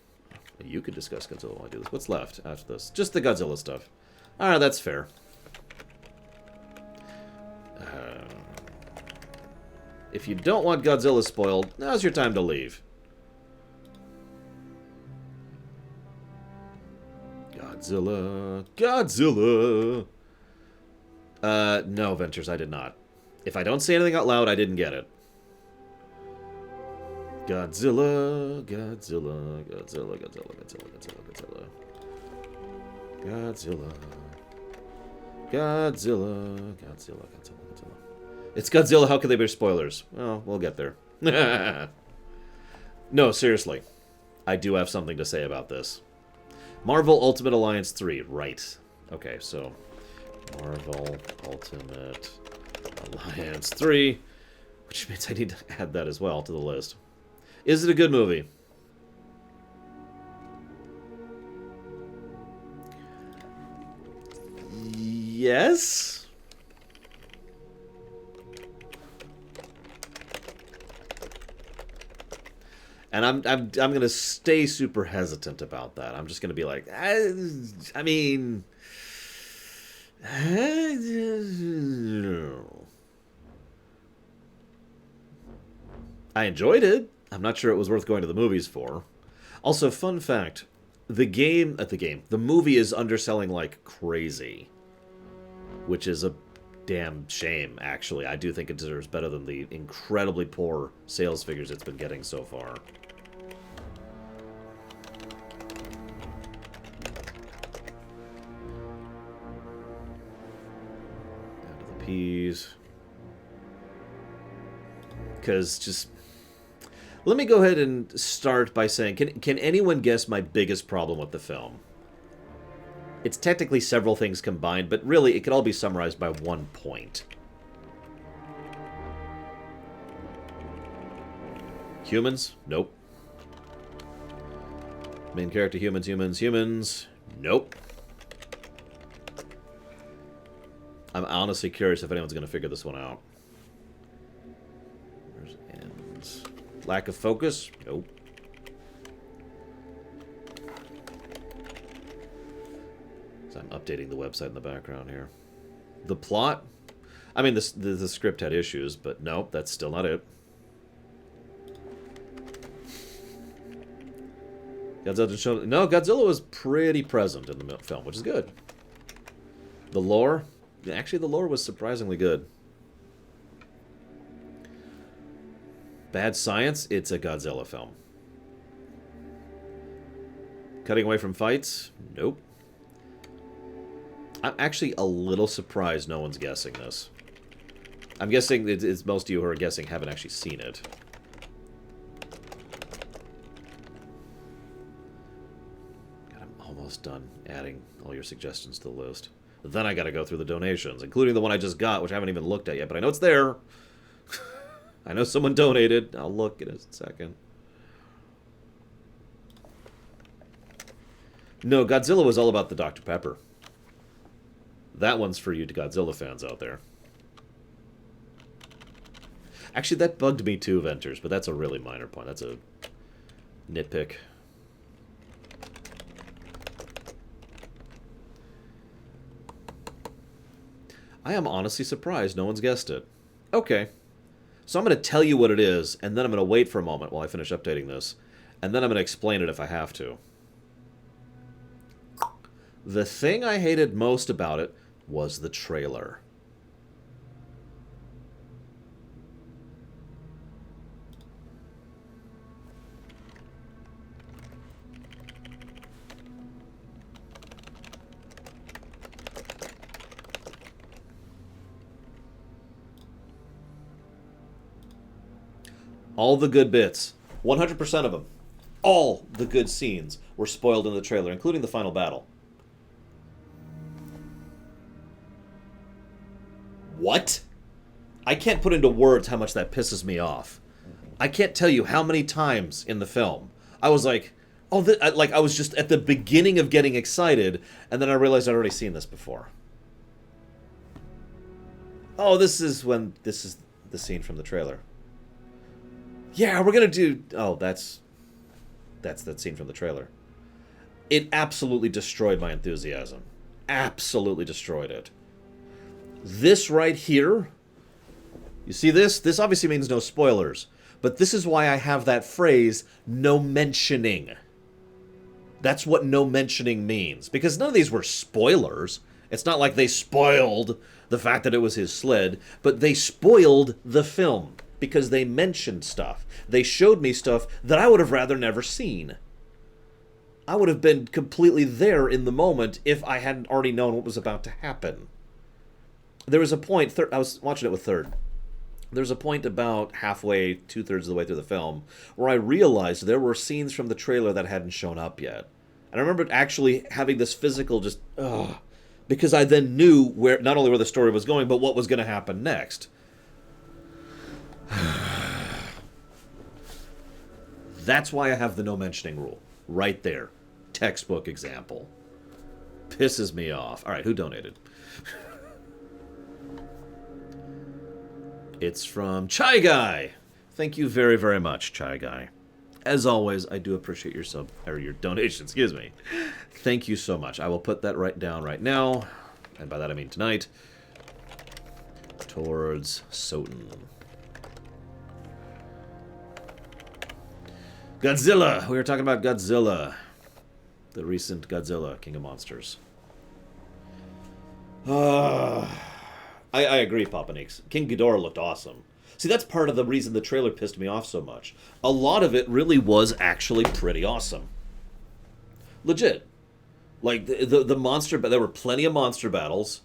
You could discuss Godzilla while I do this. What's left after this? Just the Godzilla stuff. Alright, that's fair. If you don't want Godzilla spoiled, now's your time to leave. Godzilla. Godzilla. No, Ventures, I did not. If I don't say anything out loud, I didn't get it. Godzilla, Godzilla, Godzilla, Godzilla, Godzilla, Godzilla, Godzilla. Godzilla. Godzilla, Godzilla, Godzilla, Godzilla. It's Godzilla, how could they be spoilers? Well, we'll get there. No, seriously. I do have something to say about this. Marvel Ultimate Alliance 3, right. Okay, so... Marvel Ultimate Alliance 3, which means I need to add that as well to the list. Is it a good movie? Yes. And I'm going to stay super hesitant about that. I'm just going to be like, I mean, I enjoyed it. I'm not sure it was worth going to the movies for. Also, fun fact, the movie is underselling like crazy, which is a damn shame, actually. I do think it deserves better than the incredibly poor sales figures it's been getting so far. Down to the P's. Because just... Let me go ahead and start by saying, can anyone guess my biggest problem with the film? It's technically several things combined, but really it could all be summarized by one point. Humans? Nope. Main character, humans. Nope. I'm honestly curious if anyone's going to figure this one out. Where's ends? Lack of focus? Nope. So I'm updating the website in the background here. The plot? I mean, the script had issues, but nope, that's still not it. Godzilla didn't show... No, Godzilla was pretty present in the film, which is good. The lore... Actually, the lore was surprisingly good. Bad science? It's a Godzilla film. Cutting away from fights? Nope. I'm actually a little surprised no one's guessing this. I'm guessing it's most of you who are guessing haven't actually seen it. God, I'm almost done adding all your suggestions to the list. Then I gotta go through the donations, including the one I just got, which I haven't even looked at yet, but I know it's there. I know someone donated. I'll look in a second. No, Godzilla was all about the Dr. Pepper. That one's for you Godzilla fans out there. Actually, that bugged me too, Venters, but that's a really minor point. That's a nitpick. I am honestly surprised no one's guessed it. Okay. So I'm going to tell you what it is, and then I'm going to wait for a moment while I finish updating this, and then I'm going to explain it if I have to. The thing I hated most about it was the trailer. All the good bits, 100% of them, all the good scenes were spoiled in the trailer, including the final battle. What? I can't put into words how much that pisses me off. I can't tell you how many times in the film I was like, oh, like I was just at the beginning of getting excited, and then I realized I'd already seen this before. Oh, this is the scene from the trailer. Yeah, we're gonna do... Oh, that's that scene from the trailer. It absolutely destroyed my enthusiasm. Absolutely destroyed it. This right here... You see this? This obviously means no spoilers. But this is why I have that phrase, no mentioning. That's what no mentioning means. Because none of these were spoilers. It's not like they spoiled the fact that it was his sled. But they spoiled the film. Because they mentioned stuff. They showed me stuff that I would have rather never seen. I would have been completely there in the moment if I hadn't already known what was about to happen. There was a point, I was watching it with Third. There's a point about halfway, 2/3 of the way through the film, where I realized there were scenes from the trailer that hadn't shown up yet. And I remember actually having this physical just, because I then knew where, not only where the story was going, but what was going to happen next. That's why I have the no mentioning rule. Right there. Textbook example. Pisses me off. Alright, who donated? It's from Chai Guy. Thank you very, very much, Chai Guy. As always, I do appreciate your your donation, excuse me. Thank you so much. I will put that right down right now. And by that I mean tonight. Towards Soten. Godzilla! We were talking about Godzilla. The recent Godzilla, King of Monsters. I agree, Papa Neeks. King Ghidorah looked awesome. See, that's part of the reason the trailer pissed me off so much. A lot of it really was actually pretty awesome. Legit. Like, the monster... There were plenty of monster battles,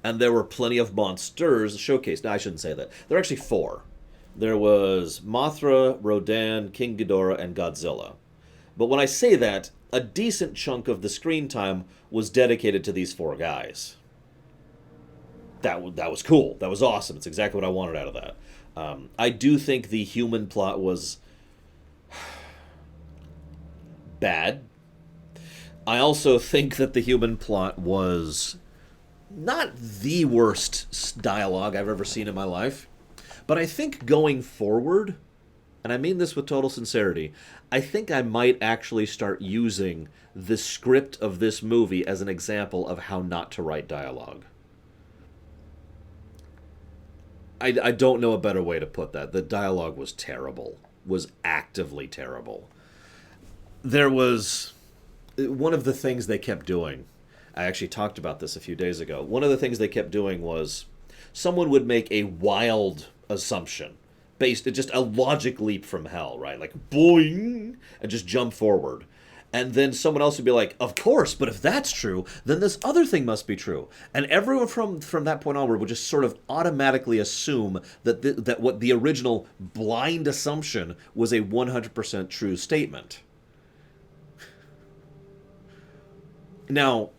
and there were plenty of monsters showcased. Now, I shouldn't say that. There are actually 4. There was Mothra, Rodan, King Ghidorah, and Godzilla. But when I say that, a decent chunk of the screen time was dedicated to these 4 guys. That was cool. That was awesome. It's exactly what I wanted out of that. I do think the human plot was bad. I also think that the human plot was not the worst dialogue I've ever seen in my life. But I think going forward, and I mean this with total sincerity, I think I might actually start using the script of this movie as an example of how not to write dialogue. I don't know a better way to put that. The dialogue was terrible. Was actively terrible. there was one of the things they kept doing. I actually talked about this a few days ago. One of the things they kept doing was someone would make a wild assumption based just a logic leap from hell, right? Like boing, and just jump forward. And then someone else would be like, of course, but if that's true, then this other thing must be true. And everyone from that point onward would just sort of automatically assume that that what the original blind assumption was a 100% true statement. Now,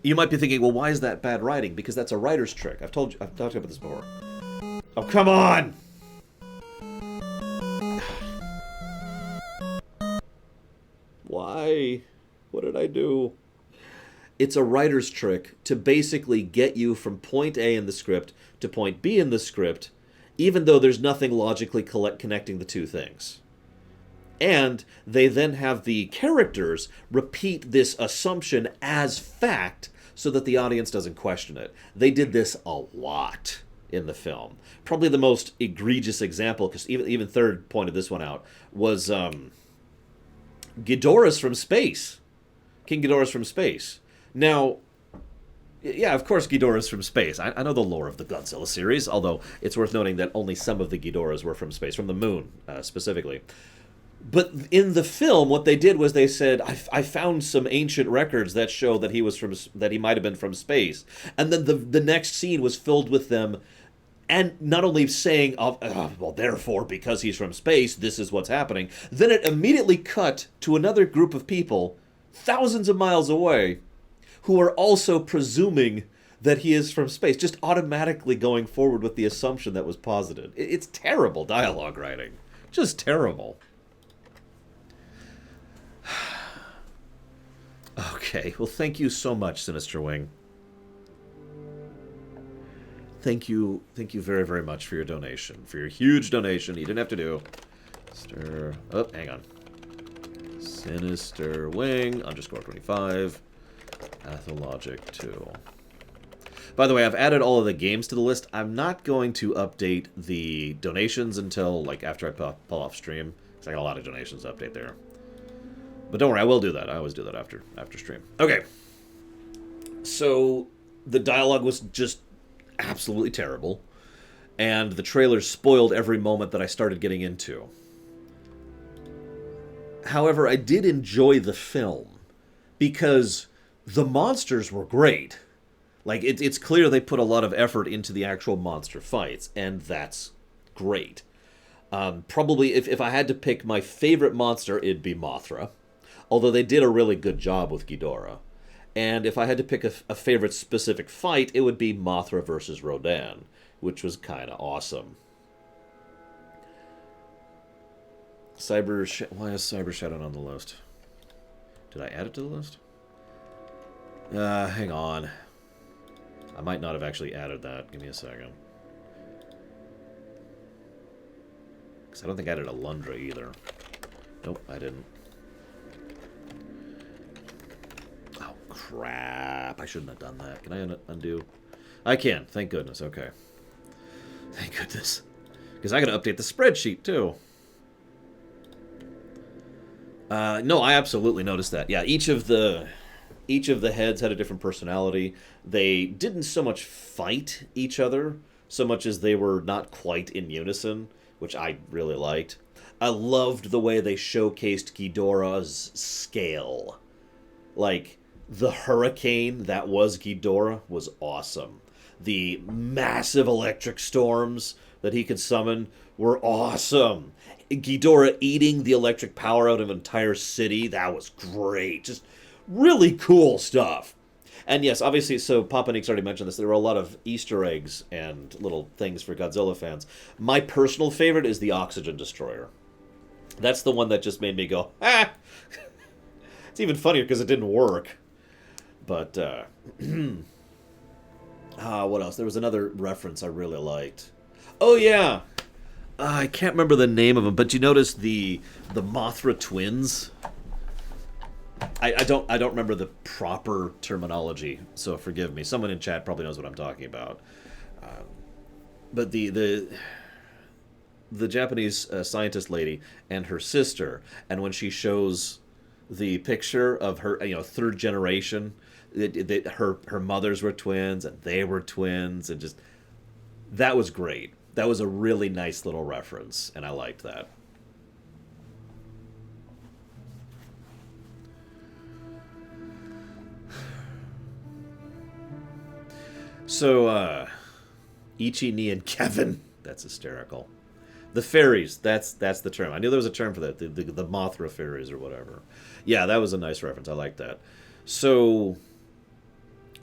you might be thinking, well, why is that bad writing? Because that's a writer's trick. I've talked about this before. Oh, come on! Why? What did I do? It's a writer's trick to basically get you from point A in the script to point B in the script, even though there's nothing logically connecting the two things. And they then have the characters repeat this assumption as fact so that the audience doesn't question it. They did this a lot in the film. Probably the most egregious example, because even third pointed this one out, was Ghidorah's from space. King Ghidorah's from space. Now, yeah, of course Ghidorah's from space. I know the lore of the Godzilla series, although it's worth noting that only some of the Ghidorahs were from space, from the moon specifically. But in the film, what they did was they said, I found some ancient records that show that he might have been from space. And then the next scene was filled with them, and not only saying, well, therefore, because he's from space, this is what's happening. Then it immediately cut to another group of people, thousands of miles away, who are also presuming that he is from space, just automatically going forward with the assumption that was posited. It's terrible dialogue writing. Just terrible. Okay, well, thank you so much, Sinister Wing. Thank you very, very much for your donation, for your huge donation. You didn't have to do. Oh, hang on. Sinister Wing _25. Pathologic 2. By the way, I've added all of the games to the list. I'm not going to update the donations until like after I pull off stream, because I got a lot of donations to update there. But don't worry, I will do that. I always do that after stream. Okay. So the dialogue was just absolutely terrible, and the trailer spoiled every moment that I started getting into. However, I did enjoy the film because the monsters were great. Like, it's clear they put a lot of effort into the actual monster fights, and that's great. Probably, if I had to pick my favorite monster, it'd be Mothra. Although they did a really good job with Ghidorah. And if I had to pick a favorite specific fight, it would be Mothra versus Rodan, which was kind of awesome. Why is Cyber Shadow on the list? Did I add it to the list? Hang on. I might not have actually added that. Give me a second. Because I don't think I added Alundra either. Nope, I didn't. Oh, crap. I shouldn't have done that. Can I undo? I can. Thank goodness. Okay. Thank goodness. Because I got to update the spreadsheet, too. No, I absolutely noticed that. Yeah, each of the heads had a different personality. They didn't so much fight each other, so much as they were not quite in unison, which I really liked. I loved the way they showcased Ghidorah's scale. Like, the hurricane that was Ghidorah was awesome. The massive electric storms that he could summon were awesome. Ghidorah eating the electric power out of an entire city, that was great. Just really cool stuff. And yes, obviously, so Papa Nick's already mentioned this, there were a lot of Easter eggs and little things for Godzilla fans. My personal favorite is the Oxygen Destroyer. That's the one that just made me go, ah! It's even funnier because it didn't work. But, what else? There was another reference I really liked. Oh, yeah! I can't remember the name of them, but you notice the Mothra twins? I don't remember the proper terminology, so forgive me. Someone in chat probably knows what I'm talking about. But the the Japanese scientist lady and her sister, and when she shows the picture of her, third generation, her mothers were twins and they were twins, and just that was great. That was a really nice little reference, and I liked that. So, Ichi, Ni, and Kevin. That's hysterical. The fairies. That's the term. I knew there was a term for that. The Mothra fairies or whatever. Yeah, that was a nice reference. I like that. So,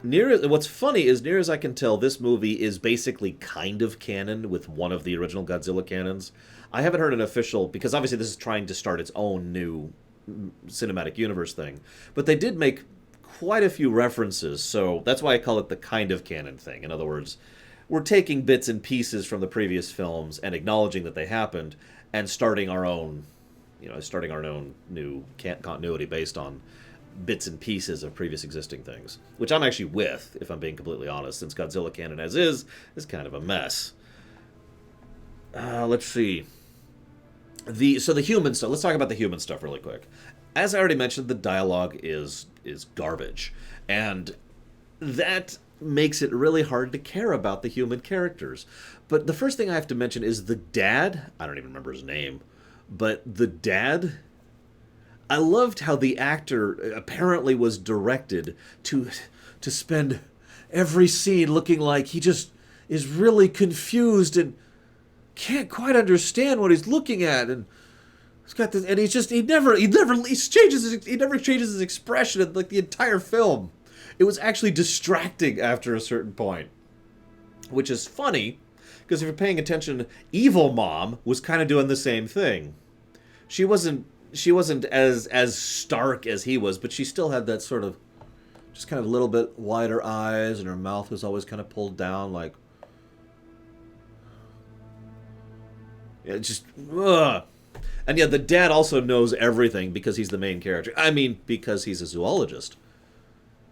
what's funny is, near as I can tell, this movie is basically kind of canon with one of the original Godzilla canons. I haven't heard an official, because obviously this is trying to start its own new cinematic universe thing. But they did make quite a few references, so that's why I call it the kind of canon thing. In other words, we're taking bits and pieces from the previous films and acknowledging that they happened, and starting our own new continuity based on bits and pieces of previous existing things. Which I'm actually with, if I'm being completely honest, since Godzilla canon as is kind of a mess. Let's see. So the human stuff. Let's talk about the human stuff really quick. As I already mentioned, the dialogue is garbage, and that makes it really hard to care about the human characters. But the first thing I have to mention is the dad. I don't even remember his name, but the dad, I loved how the actor apparently was directed to spend every scene looking like he just is really confused and can't quite understand what he's looking at, and he's got this, and he never changes his expression in like the entire film. It was actually distracting after a certain point, which is funny because if you're paying attention, Evil Mom was kind of doing the same thing. She wasn't as stark as he was, but she still had that sort of just kind of a little bit wider eyes, and her mouth was always kind of pulled down, like, yeah, just ugh. And yeah, the dad also knows everything because he's the main character. I mean, because he's a zoologist.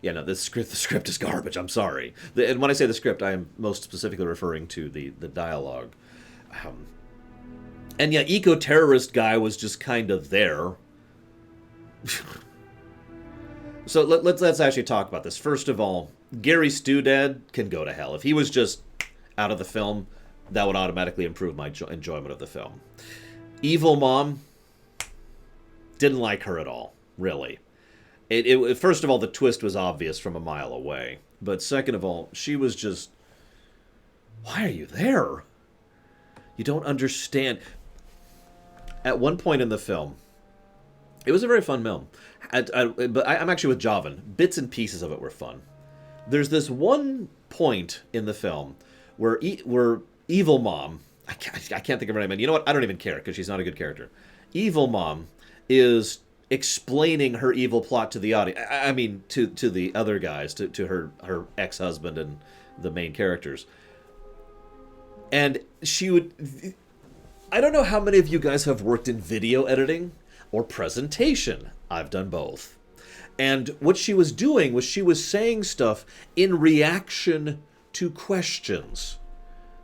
Yeah, no, the script is garbage. I'm sorry. And when I say the script, I am most specifically referring to the dialogue. And yeah, eco-terrorist guy was just kind of there. So let's actually talk about this. First of all, Gary Stewdad can go to hell. If he was just out of the film, that would automatically improve my enjoyment of the film. Evil Mom, didn't like her at all, really. First of all, the twist was obvious from a mile away. But second of all, she was just, why are you there? You don't understand. At one point in the film, it was a very fun film. But I'm actually with Javan. Bits and pieces of it were fun. There's this one point in the film where Evil Mom, I can't think of her name, and you know what? I don't even care because she's not a good character. Evil Mom is explaining her evil plot to the audience. I mean, to the other guys, to her ex-husband and the main characters. And she would... I don't know how many of you guys have worked in video editing or presentation. I've done both. And what she was doing was she was saying stuff in reaction to questions.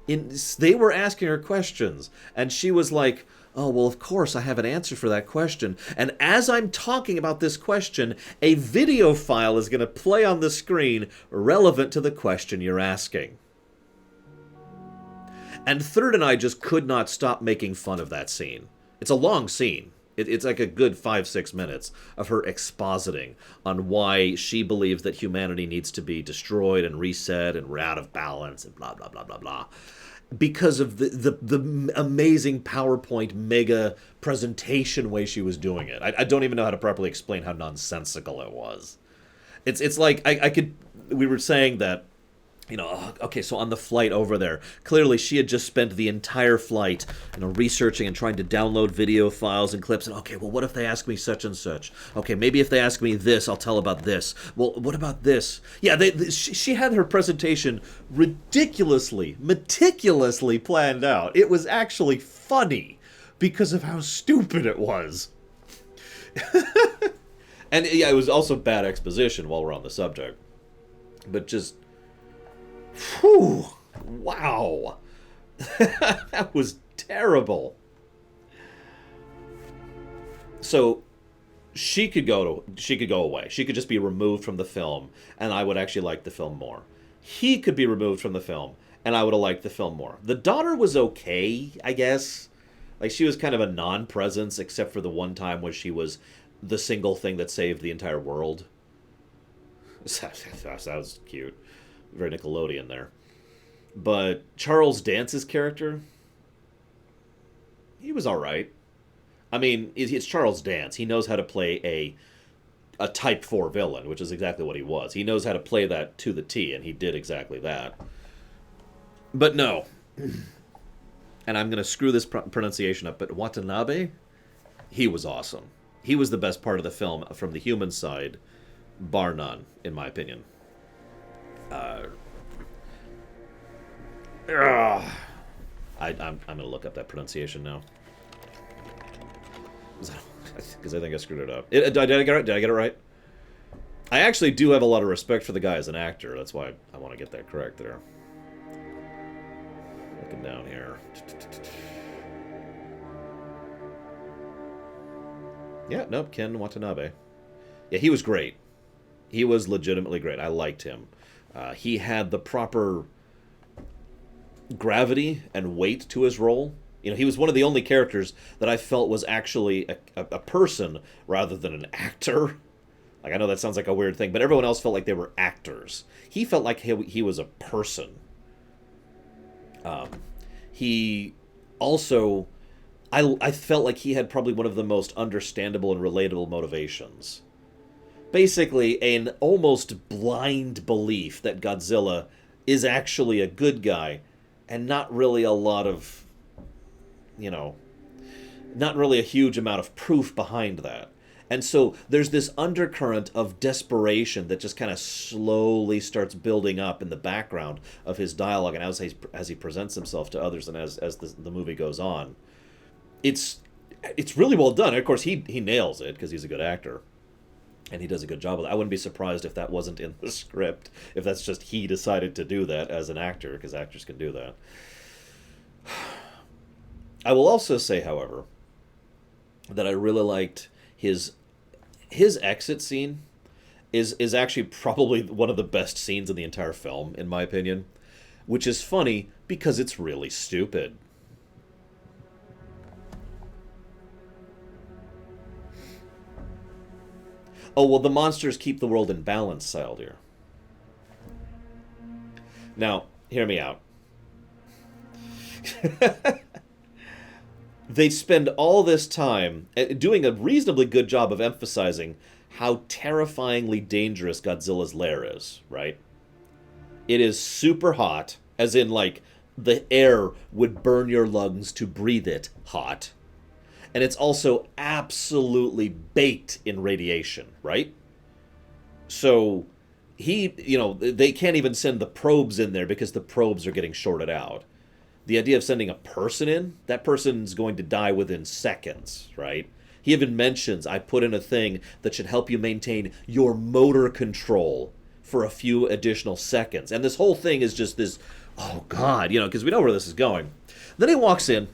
They were asking her questions, and she was like, oh, well, of course, I have an answer for that question. And as I'm talking about this question, a video file is going to play on the screen relevant to the question you're asking. And Third and I just could not stop making fun of that scene. It's a long scene. It's like a good 5-6 minutes of her expositing on why she believes that humanity needs to be destroyed and reset and we're out of balance and blah, blah, blah, blah, blah. Because of the amazing PowerPoint mega presentation way she was doing it. I don't even know how to properly explain how nonsensical it was. It's like, we were saying that, okay, so on the flight over there, clearly she had just spent the entire flight, researching and trying to download video files and clips. And okay, well, what if they ask me such and such? Okay, maybe if they ask me this, I'll tell about this. Well, what about this? Yeah, she had her presentation ridiculously, meticulously planned out. It was actually funny because of how stupid it was. And yeah, it was also bad exposition while we're on the subject. But just... whew, wow. That was terrible. So she could go away. She could just be removed from the film, and I would actually like the film more. He could be removed from the film, and I would have liked the film more. The daughter was okay, I guess. Like, she was kind of a non-presence, except for the one time where she was the single thing that saved the entire world. That was cute. Very Nickelodeon there. But Charles Dance's character, he was alright. I mean, it's Charles Dance. He knows how to play a Type 4 villain, which is exactly what he was. He knows how to play that to the T, and he did exactly that. But no. And I'm going to screw this pronunciation up, but Watanabe, he was awesome. He was the best part of the film from the human side, bar none, in my opinion. I'm going to look up that pronunciation now. Because I think I screwed it up. Did I get it right? Did I get it right? I actually do have a lot of respect for the guy as an actor. That's why I want to get that correct there. Looking down here. Yeah, nope, Ken Watanabe. Yeah, he was great. He was legitimately great. I liked him. He had the proper gravity and weight to his role. You know, he was one of the only characters that I felt was actually a person rather than an actor. Like, I know that sounds like a weird thing, but everyone else felt like they were actors. He felt like he was a person. He also... I felt like he had probably one of the most understandable and relatable motivations. Basically, an almost blind belief that Godzilla is actually a good guy, and not really a lot of... you know, not really a huge amount of proof behind that. And so there's this undercurrent of desperation that just kind of slowly starts building up in the background of his dialogue and as he presents himself to others and as the movie goes on. It's really well done. Of course, he nails it because he's a good actor. And he does a good job with it. I wouldn't be surprised if that wasn't in the script, if that's just he decided to do that as an actor, because actors can do that. I will also say, however, that I really liked his exit scene is actually probably one of the best scenes in the entire film, in my opinion, which is funny because it's really stupid. Oh, well, the monsters keep the world in balance, Sile dear. Now, hear me out. They spend all this time doing a reasonably good job of emphasizing how terrifyingly dangerous Godzilla's lair is, right? It is super hot, as in, like, the air would burn your lungs to breathe it hot. And it's also absolutely baked in radiation, right? So, they can't even send the probes in there because the probes are getting shorted out. The idea of sending a person in, that person's going to die within seconds, right? He even mentions, I put in a thing that should help you maintain your motor control for a few additional seconds. And this whole thing is just this, oh God, because we know where this is going. Then he walks in.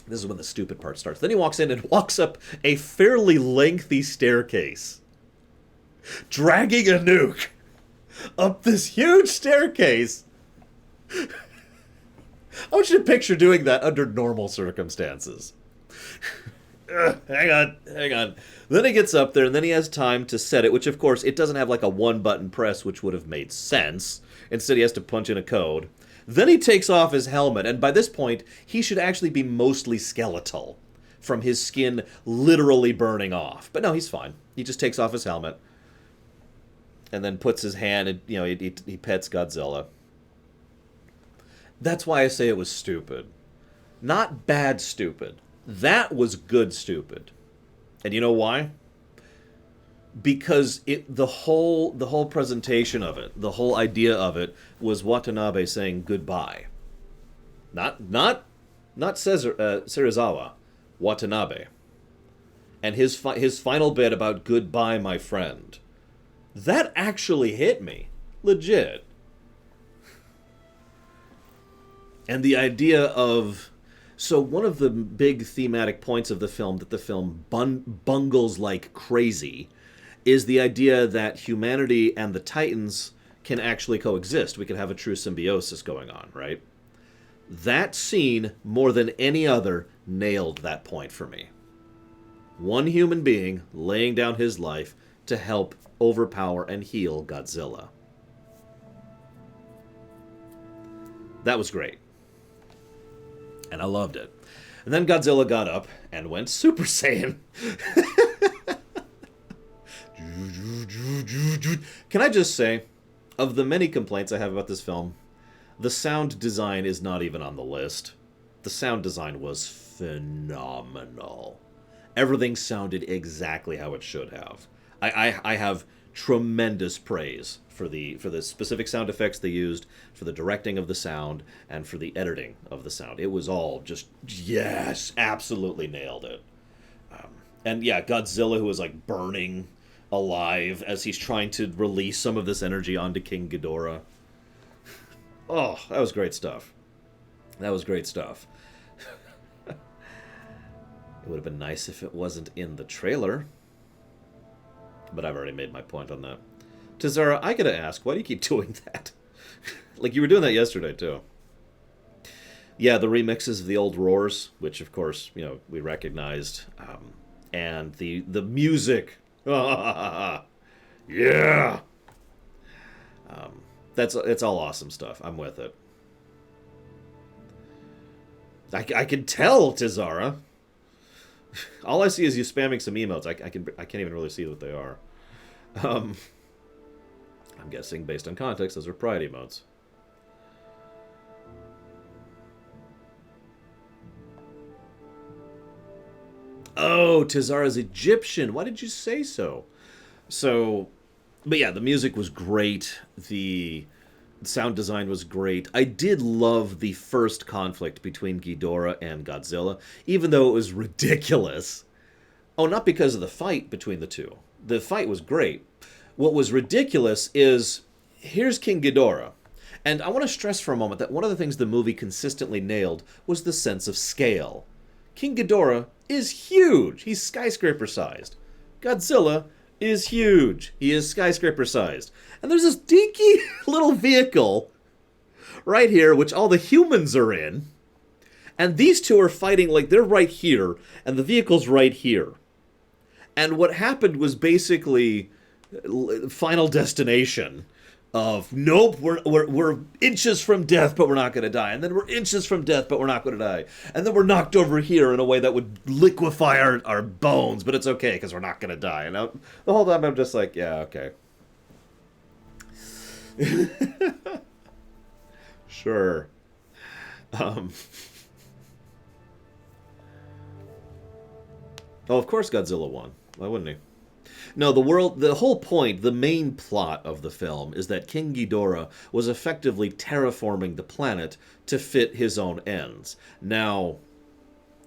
This is when the stupid part starts. Then he walks in and walks up a fairly lengthy staircase, dragging a nuke up this huge staircase. I want you to picture doing that under normal circumstances. Hang on. Then he gets up there, and then he has time to set it, which, of course, it doesn't have like a one-button press, which would have made sense. Instead, he has to punch in a code. Then he takes off his helmet, and by this point, he should actually be mostly skeletal, from his skin literally burning off. But no, he's fine. He just takes off his helmet, and then puts his hand, and, he pets Godzilla. That's why I say it was stupid. Not bad stupid. That was good stupid. And you know why? Because the whole presentation of it, the whole idea of it, was Watanabe saying goodbye. Not Serizawa. Watanabe. And his final bit about goodbye, my friend. That actually hit me. Legit. And the idea of So one of the big thematic points of the film that the film bungles like crazy is the idea that humanity and the Titans can actually coexist. We can have a true symbiosis going on, right? That scene, more than any other, nailed that point for me. One human being laying down his life to help overpower and heal Godzilla. That was great. And I loved it. And then Godzilla got up and went Super Saiyan. Can I just say, of the many complaints I have about this film, the sound design is not even on the list. The sound design was phenomenal. Everything sounded exactly how it should have. I have tremendous praise for the specific sound effects they used, for the directing of the sound, and for the editing of the sound. It was all just, yes, absolutely nailed it. And yeah, Godzilla, who was like burning alive as he's trying to release some of this energy onto King Ghidorah. Oh, that was great stuff. That was great stuff. It would have been nice if it wasn't in the trailer. But I've already made my point on that. Tazara, I gotta ask, why do you keep doing that? Like, you were doing that yesterday, too. Yeah, the remixes of the old roars, which, of course, you know, we recognized. And the music. Yeah! It's all awesome stuff. I'm with it. I can tell, Tizara. All I see is you spamming some emotes. I can't even really see what they are. I'm guessing, based on context, those are pride emotes. Oh, Tizara's Egyptian. Why did you say so? But yeah, the music was great. The sound design was great. I did love the first conflict between Ghidorah and Godzilla, even though it was ridiculous. Oh, not because of the fight between the two. The fight was great. What was ridiculous is, here's King Ghidorah. And I want to stress for a moment that one of the things the movie consistently nailed was the sense of scale. King Ghidorah is huge. He's skyscraper-sized. Godzilla is huge. He is skyscraper-sized. And there's this dinky little vehicle right here, which all the humans are in. And these two are fighting like they're right here, and the vehicle's right here. And what happened was basically Final Destination of, nope, we're inches from death, but we're not going to die. And then we're inches from death, but we're not going to die. And then we're knocked over here in a way that would liquefy our bones, but it's okay because we're not going to die. And the whole time I'm just like, yeah, okay. Sure. Oh, of course Godzilla won. Why wouldn't he? No, the whole point, the main plot of the film is that King Ghidorah was effectively terraforming the planet to fit his own ends. Now,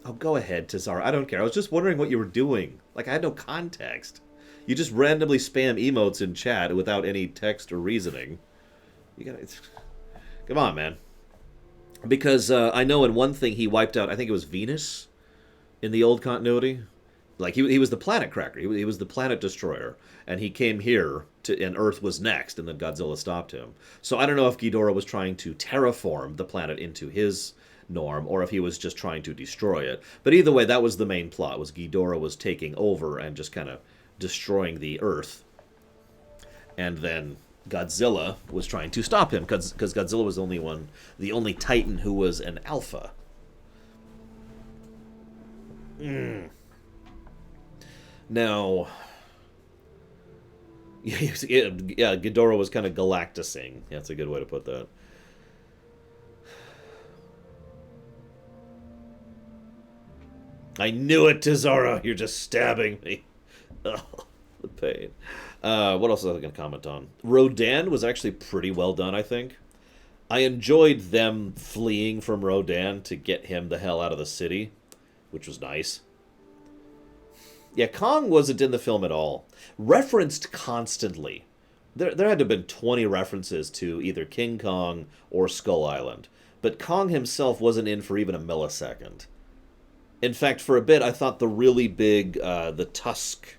oh, go ahead, Tazara. I don't care. I was just wondering what you were doing. Like, I had no context. You just randomly spam emotes in chat without any text or reasoning. You gotta... Come on, man. Because I know in one thing he wiped out, I think it was Venus in the old continuity. Like, he was the planet cracker. He was the planet destroyer. And he came here, and Earth was next, and then Godzilla stopped him. So I don't know if Ghidorah was trying to terraform the planet into his norm, or if he was just trying to destroy it. But either way, that was the main plot, was Ghidorah was taking over and just kind of destroying the Earth. And then Godzilla was trying to stop him, because Godzilla was the only Titan who was an alpha. Now, yeah, Ghidorah was kind of galacticing. That's a good way to put that. I knew it, Tizara. You're just stabbing me. Oh, the pain. What else was I going to comment on? Rodan was actually pretty well done, I think. I enjoyed them fleeing from Rodan to get him the hell out of the city, which was nice. Yeah, Kong wasn't in the film at all. Referenced constantly. There had to have been 20 references to either King Kong or Skull Island. but Kong himself wasn't in for even a millisecond. In fact, for a bit, I thought the really big, the tusk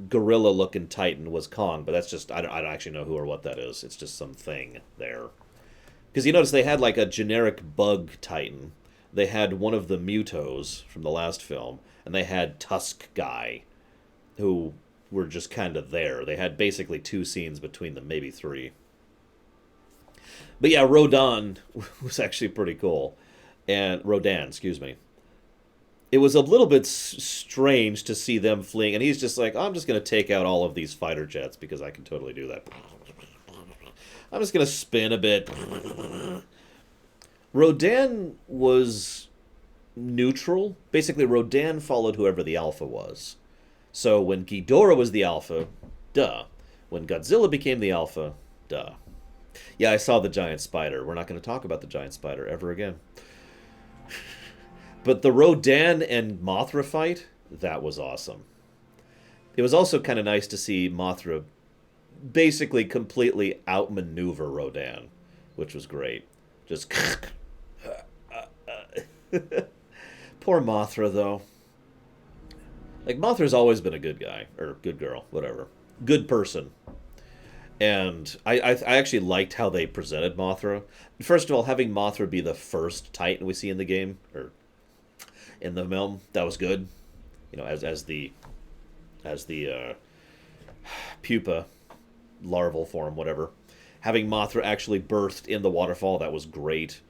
gorilla-looking Titan was Kong, but that's just, I don't actually know who or what that is. It's just some thing there. Because you notice they had like a generic bug Titan. They had one of the Mutos from the last film, and they had Tusk Guy, who were just kind of there. They had basically 2 scenes between them, maybe 3. But yeah, Rodan was actually pretty cool. And Rodan, excuse me. It was a little bit strange to see them fleeing, and he's just like, I'm just going to take out all of these fighter jets because I can totally do that. I'm just going to spin a bit. Rodan was neutral. Basically, Rodan followed whoever the Alpha was. So when Ghidorah was the Alpha, duh. When Godzilla became the Alpha, duh. Yeah, I saw the giant spider. We're not going to talk about the giant spider ever again. But the Rodan and Mothra fight, that was awesome. It was also kind of nice to see Mothra basically completely outmaneuver Rodan, which was great. Just... Poor Mothra, though. Like, Mothra's always been a good guy, or good girl, whatever. Good person. And I actually liked how they presented Mothra. First of all, having Mothra be the first Titan we see in the game, or in the film, that was good. You know, as the pupa, larval form, whatever. Having Mothra actually birthed in the waterfall, that was great.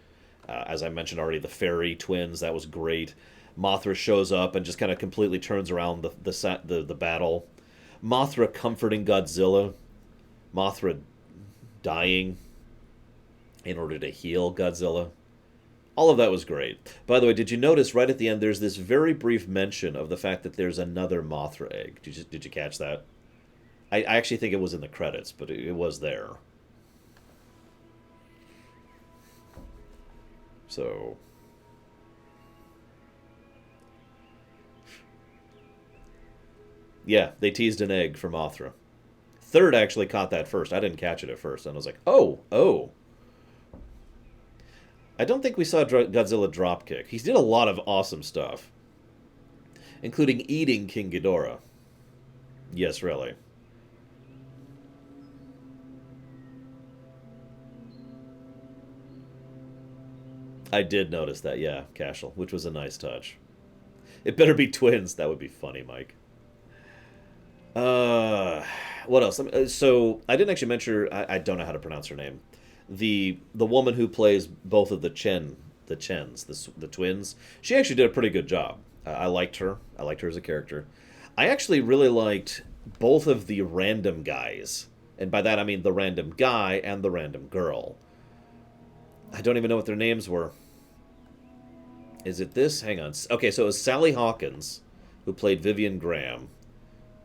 As I mentioned already, the fairy twins, that was great. Mothra shows up and just kind of completely turns around the battle. Mothra comforting Godzilla. Mothra dying in order to heal Godzilla. All of that was great. By the way, did you notice right at the end there's this very brief mention of the fact that there's another Mothra egg? Did you catch that? I actually think it was in the credits, but it was there. So... yeah, they teased an egg for Mothra. Third actually caught that first. I didn't catch it at first. And I was like, oh. I don't think we saw Godzilla dropkick. He did a lot of awesome stuff. Including eating King Ghidorah. Yes, really. I did notice that, yeah, Cashel, which was a nice touch. It better be twins. That would be funny, Mike. What else? So, I didn't actually mention... I don't know how to pronounce her name. The woman who plays both of the Chens, the twins, she actually did a pretty good job. I liked her. I liked her as a character. I actually really liked both of the random guys. And by that I mean the random guy and the random girl. I don't even know what their names were. Is it this? Hang on. Okay, so it was Sally Hawkins, who played Vivian Graham.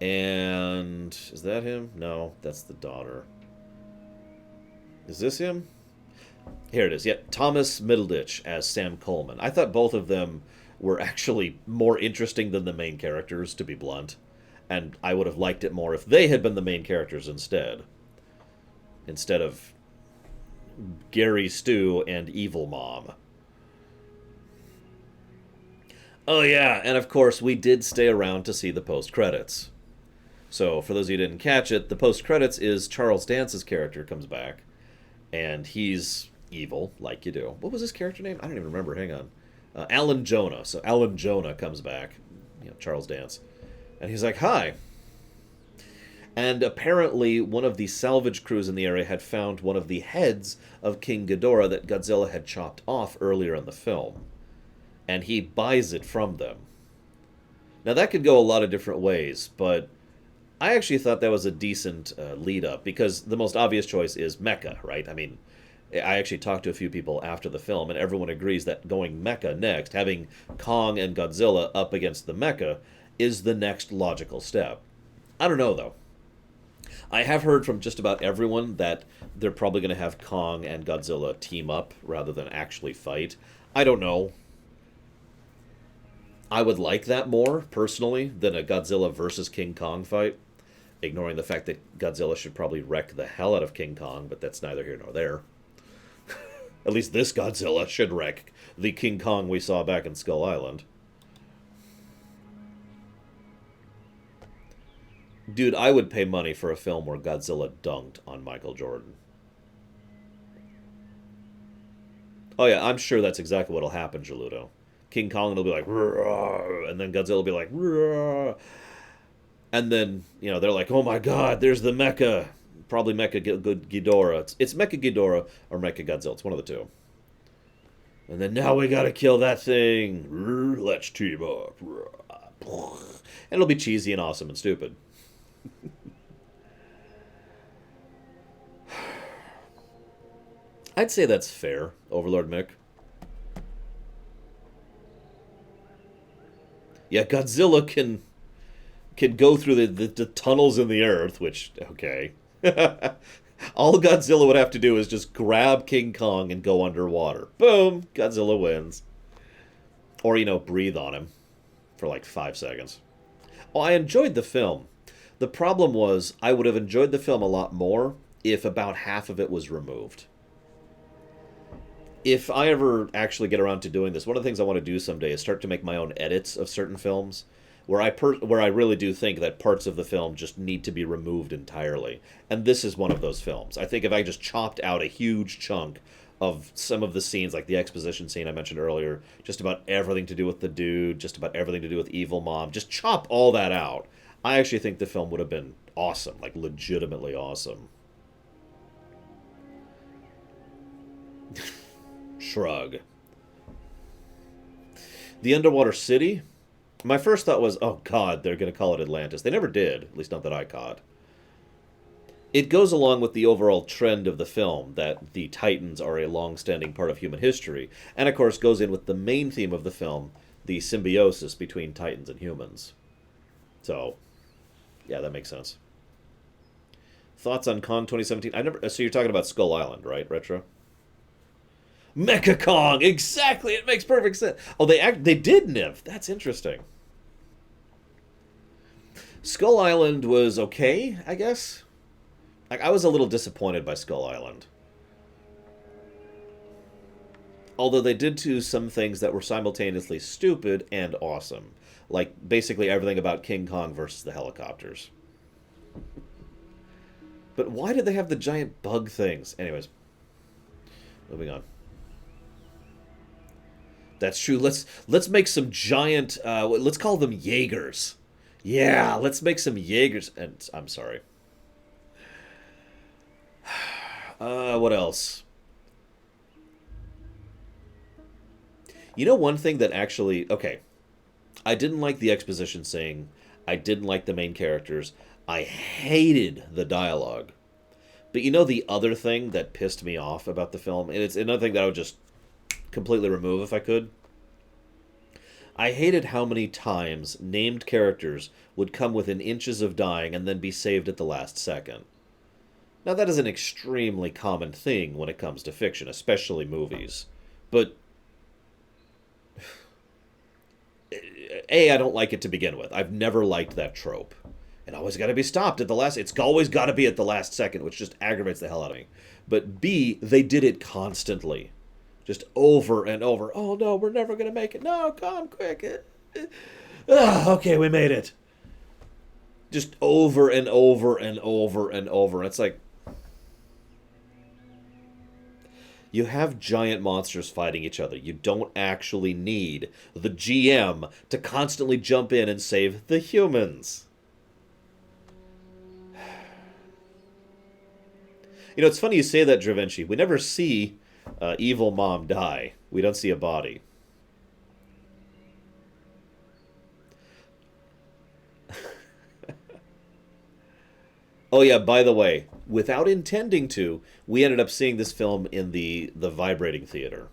And... is that him? No, that's the daughter. Is this him? Here it is. Yeah, Thomas Middleditch as Sam Coleman. I thought both of them were actually more interesting than the main characters, to be blunt. And I would have liked it more if they had been the main characters instead. Instead of Gary Stu and Evil Mom. Oh yeah, and of course we did stay around to see the post-credits. So, for those of you who didn't catch it, the post-credits is Charles Dance's character comes back. And he's evil, like you do. What was his character name? I don't even remember. Hang on. Alan Jonah. So Alan Jonah comes back. You know, Charles Dance. And he's like, hi. And apparently one of the salvage crews in the area had found one of the heads of King Ghidorah that Godzilla had chopped off earlier in the film. And he buys it from them. Now that could go a lot of different ways, but... I actually thought that was a decent lead-up, because the most obvious choice is Mecha, right? I mean, I actually talked to a few people after the film, and everyone agrees that going Mecha next, having Kong and Godzilla up against the Mecha, is the next logical step. I don't know, though. I have heard from just about everyone that they're probably going to have Kong and Godzilla team up rather than actually fight. I don't know. I would like that more, personally, than a Godzilla versus King Kong fight. Ignoring the fact that Godzilla should probably wreck the hell out of King Kong, but that's neither here nor there. At least this Godzilla should wreck the King Kong we saw back in Skull Island. Dude, I would pay money for a film where Godzilla dunked on Michael Jordan. Oh yeah, I'm sure that's exactly what'll happen, Geludo. King Kong will be like, "Roar," and then Godzilla will be like, "Roar." And then, you know, they're like, oh my god, there's the Mecha. Probably Mecha Ghidorah. It's Mecha Ghidorah or Mecha Godzilla. It's one of the two. And then now we gotta kill that thing. Let's team up. And it'll be cheesy and awesome and stupid. I'd say that's fair, Overlord Mick. Yeah, Godzilla can go through the tunnels in the earth, which, okay. All Godzilla would have to do is just grab King Kong and go underwater. Boom! Godzilla wins. Or, you know, breathe on him for like 5 seconds. Oh, I enjoyed the film. The problem was, I would have enjoyed the film a lot more if about half of it was removed. If I ever actually get around to doing this, one of the things I want to do someday is start to make my own edits of certain films, where I really do think that parts of the film just need to be removed entirely. And this is one of those films. I think if I just chopped out a huge chunk of some of the scenes, like the exposition scene I mentioned earlier, just about everything to do with the dude, just about everything to do with Evil Mom, just chop all that out, I actually think the film would have been awesome, like legitimately awesome. Shrug. The Underwater City? My first thought was, oh god, they're going to call it Atlantis. They never did, at least not that I caught. It goes along with the overall trend of the film, that the Titans are a long-standing part of human history, and of course goes in with the main theme of the film, the symbiosis between Titans and humans. So, yeah, that makes sense. Thoughts on Kong 2017? So you're talking about Skull Island, right, Retro? Mecha Kong, exactly. It makes perfect sense. Oh, they did Niv. That's interesting. Skull Island was okay, I guess. Like, I was a little disappointed by Skull Island. Although they did do some things that were simultaneously stupid and awesome. Like, basically everything about King Kong versus the helicopters. But why did they have the giant bug things? Anyways, moving on. That's true. Let's make some giant. Let's call them Jaegers. Yeah, let's make some Jaegers. And I'm sorry. What else? You know, one thing that actually, okay, I didn't like the exposition saying. I didn't like the main characters. I hated the dialogue. But you know the other thing that pissed me off about the film, and it's another thing that I would just completely remove if I could. I hated how many times named characters would come within inches of dying and then be saved at the last second. Now that is an extremely common thing when it comes to fiction, especially movies. But A, I don't like it to begin with. I've never liked that trope. It always got to be stopped at the last... It's always got to be at the last second, which just aggravates the hell out of me. But B, they did it constantly. Just over and over. Oh, no, we're never going to make it. No, come quick. Okay, we made it. Just over and over and over and over. It's like... You have giant monsters fighting each other. You don't actually need the GM to constantly jump in and save the humans. You know, it's funny you say that, Dravenci. We never see Evil Mom die. We don't see a body. Oh yeah, by the way, without intending to, we ended up seeing this film in the vibrating theater.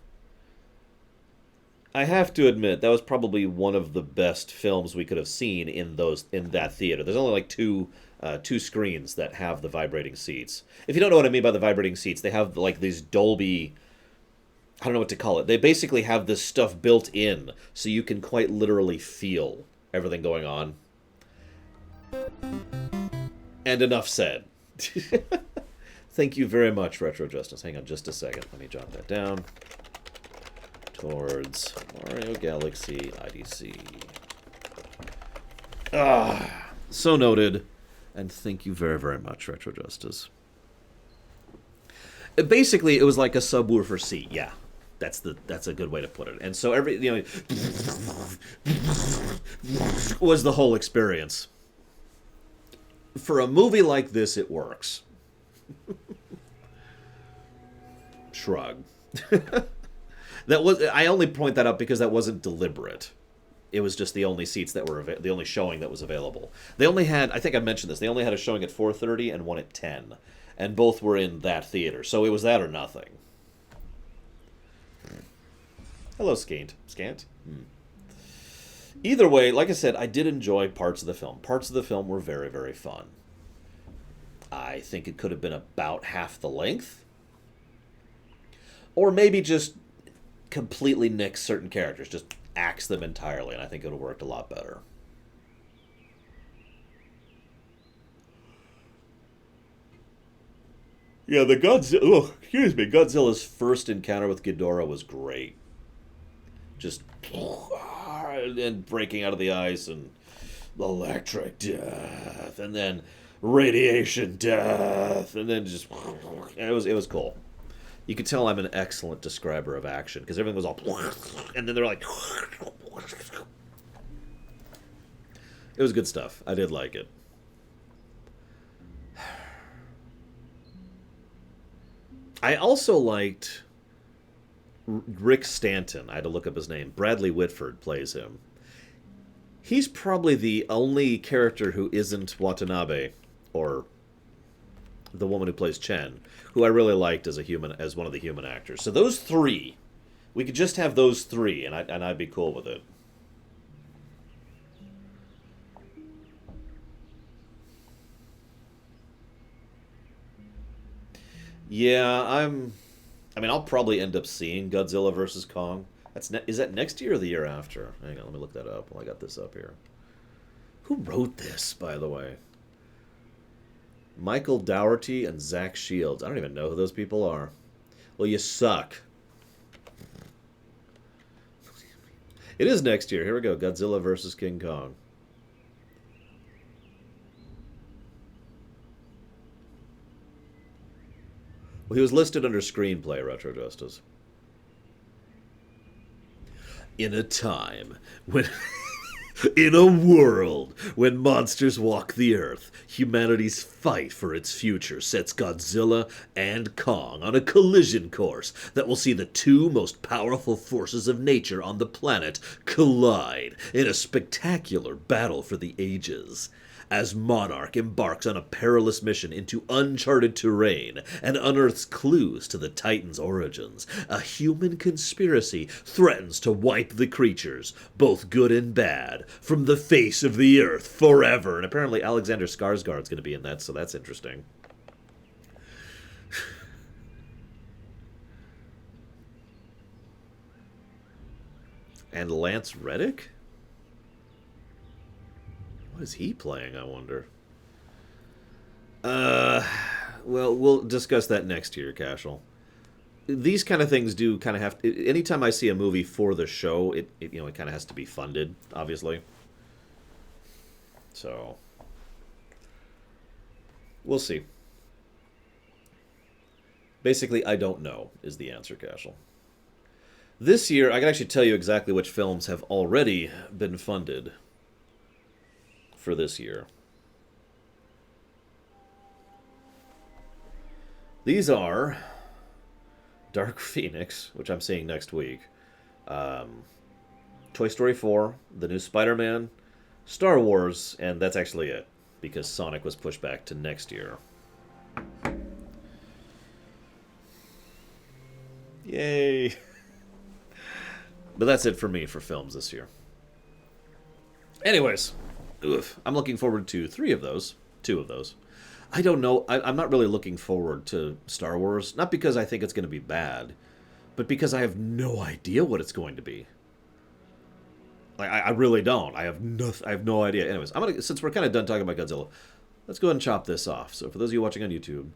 I have to admit, that was probably one of the best films we could have seen in that theater. There's only like two screens that have the vibrating seats. If you don't know what I mean by the vibrating seats, they have like these Dolby... I don't know what to call it. They basically have this stuff built in, so you can quite literally feel everything going on. And enough said. Thank you very much, Retro Justice. Hang on just a second. Let me jot that down. Towards Mario Galaxy IDC. Ah, so noted. And thank you very, very much, Retro Justice. Basically, it was like a subwoofer seat. Yeah, that's a good way to put it. And so was the whole experience. For a movie like this, it works. Shrug. I only point that out because that wasn't deliberate. It was just the only seats that were the only showing that was available. They only had, I think I mentioned this, they only had a showing at 4:30 and one at 10, and both were in that theater. So it was that or nothing. Hello, Scant. Either way, like I said, I did enjoy parts of the film. Parts of the film were very, very fun. I think it could have been about half the length, or maybe just completely nix certain characters, just axe them entirely, and I think it would have worked a lot better. Yeah, Godzilla's first encounter with Ghidorah was great. Just and breaking out of the ice and electric death, and then radiation death, and then just it was cool. You could tell I'm an excellent describer of action, because everything was all... And then they're like... It was good stuff. I did like it. I also liked Rick Stanton. I had to look up his name. Bradley Whitford plays him. He's probably the only character who isn't Watanabe, or the woman who plays Chen, who I really liked as one of the human actors. So those three, we could just have those three, and I'd be cool with it. Yeah, I'll probably end up seeing Godzilla vs. Kong. Is that next year or the year after? Hang on, let me look that up while I got this up here. Who wrote this, by the way? Michael Dougherty and Zach Shields. I don't even know who those people are. Well, you suck. It is next year. Here we go. Godzilla vs. King Kong. Well, he was listed under screenplay, Retro Justice. In a time when... In a world when monsters walk the earth, humanity's fight for its future sets Godzilla and Kong on a collision course that will see the two most powerful forces of nature on the planet collide in a spectacular battle for the ages. As Monarch embarks on a perilous mission into uncharted terrain and unearths clues to the Titan's origins, a human conspiracy threatens to wipe the creatures, both good and bad, from the face of the earth forever. And apparently Alexander Skarsgård's going to be in that, so that's interesting. And Lance Reddick? What is he playing, I wonder? Well, we'll discuss that next year, Cashel. These kind of things do kind of have to... Anytime I see a movie for the show, it kind of has to be funded, obviously. So... We'll see. Basically, I don't know, is the answer, Cashel. This year, I can actually tell you exactly which films have already been funded for this year. These are Dark Phoenix, which I'm seeing next week, Toy Story 4, the new Spider-Man, Star Wars, and that's actually it, because Sonic was pushed back to next year. Yay! But that's it for me for films this year. Anyways, I'm looking forward to 2 of those. I don't know. I'm not really looking forward to Star Wars. Not because I think it's going to be bad, but because I have no idea what it's going to be. Like, I really don't. I have no idea. Anyways, since we're kind of done talking about Godzilla, let's go ahead and chop this off. So for those of you watching on YouTube,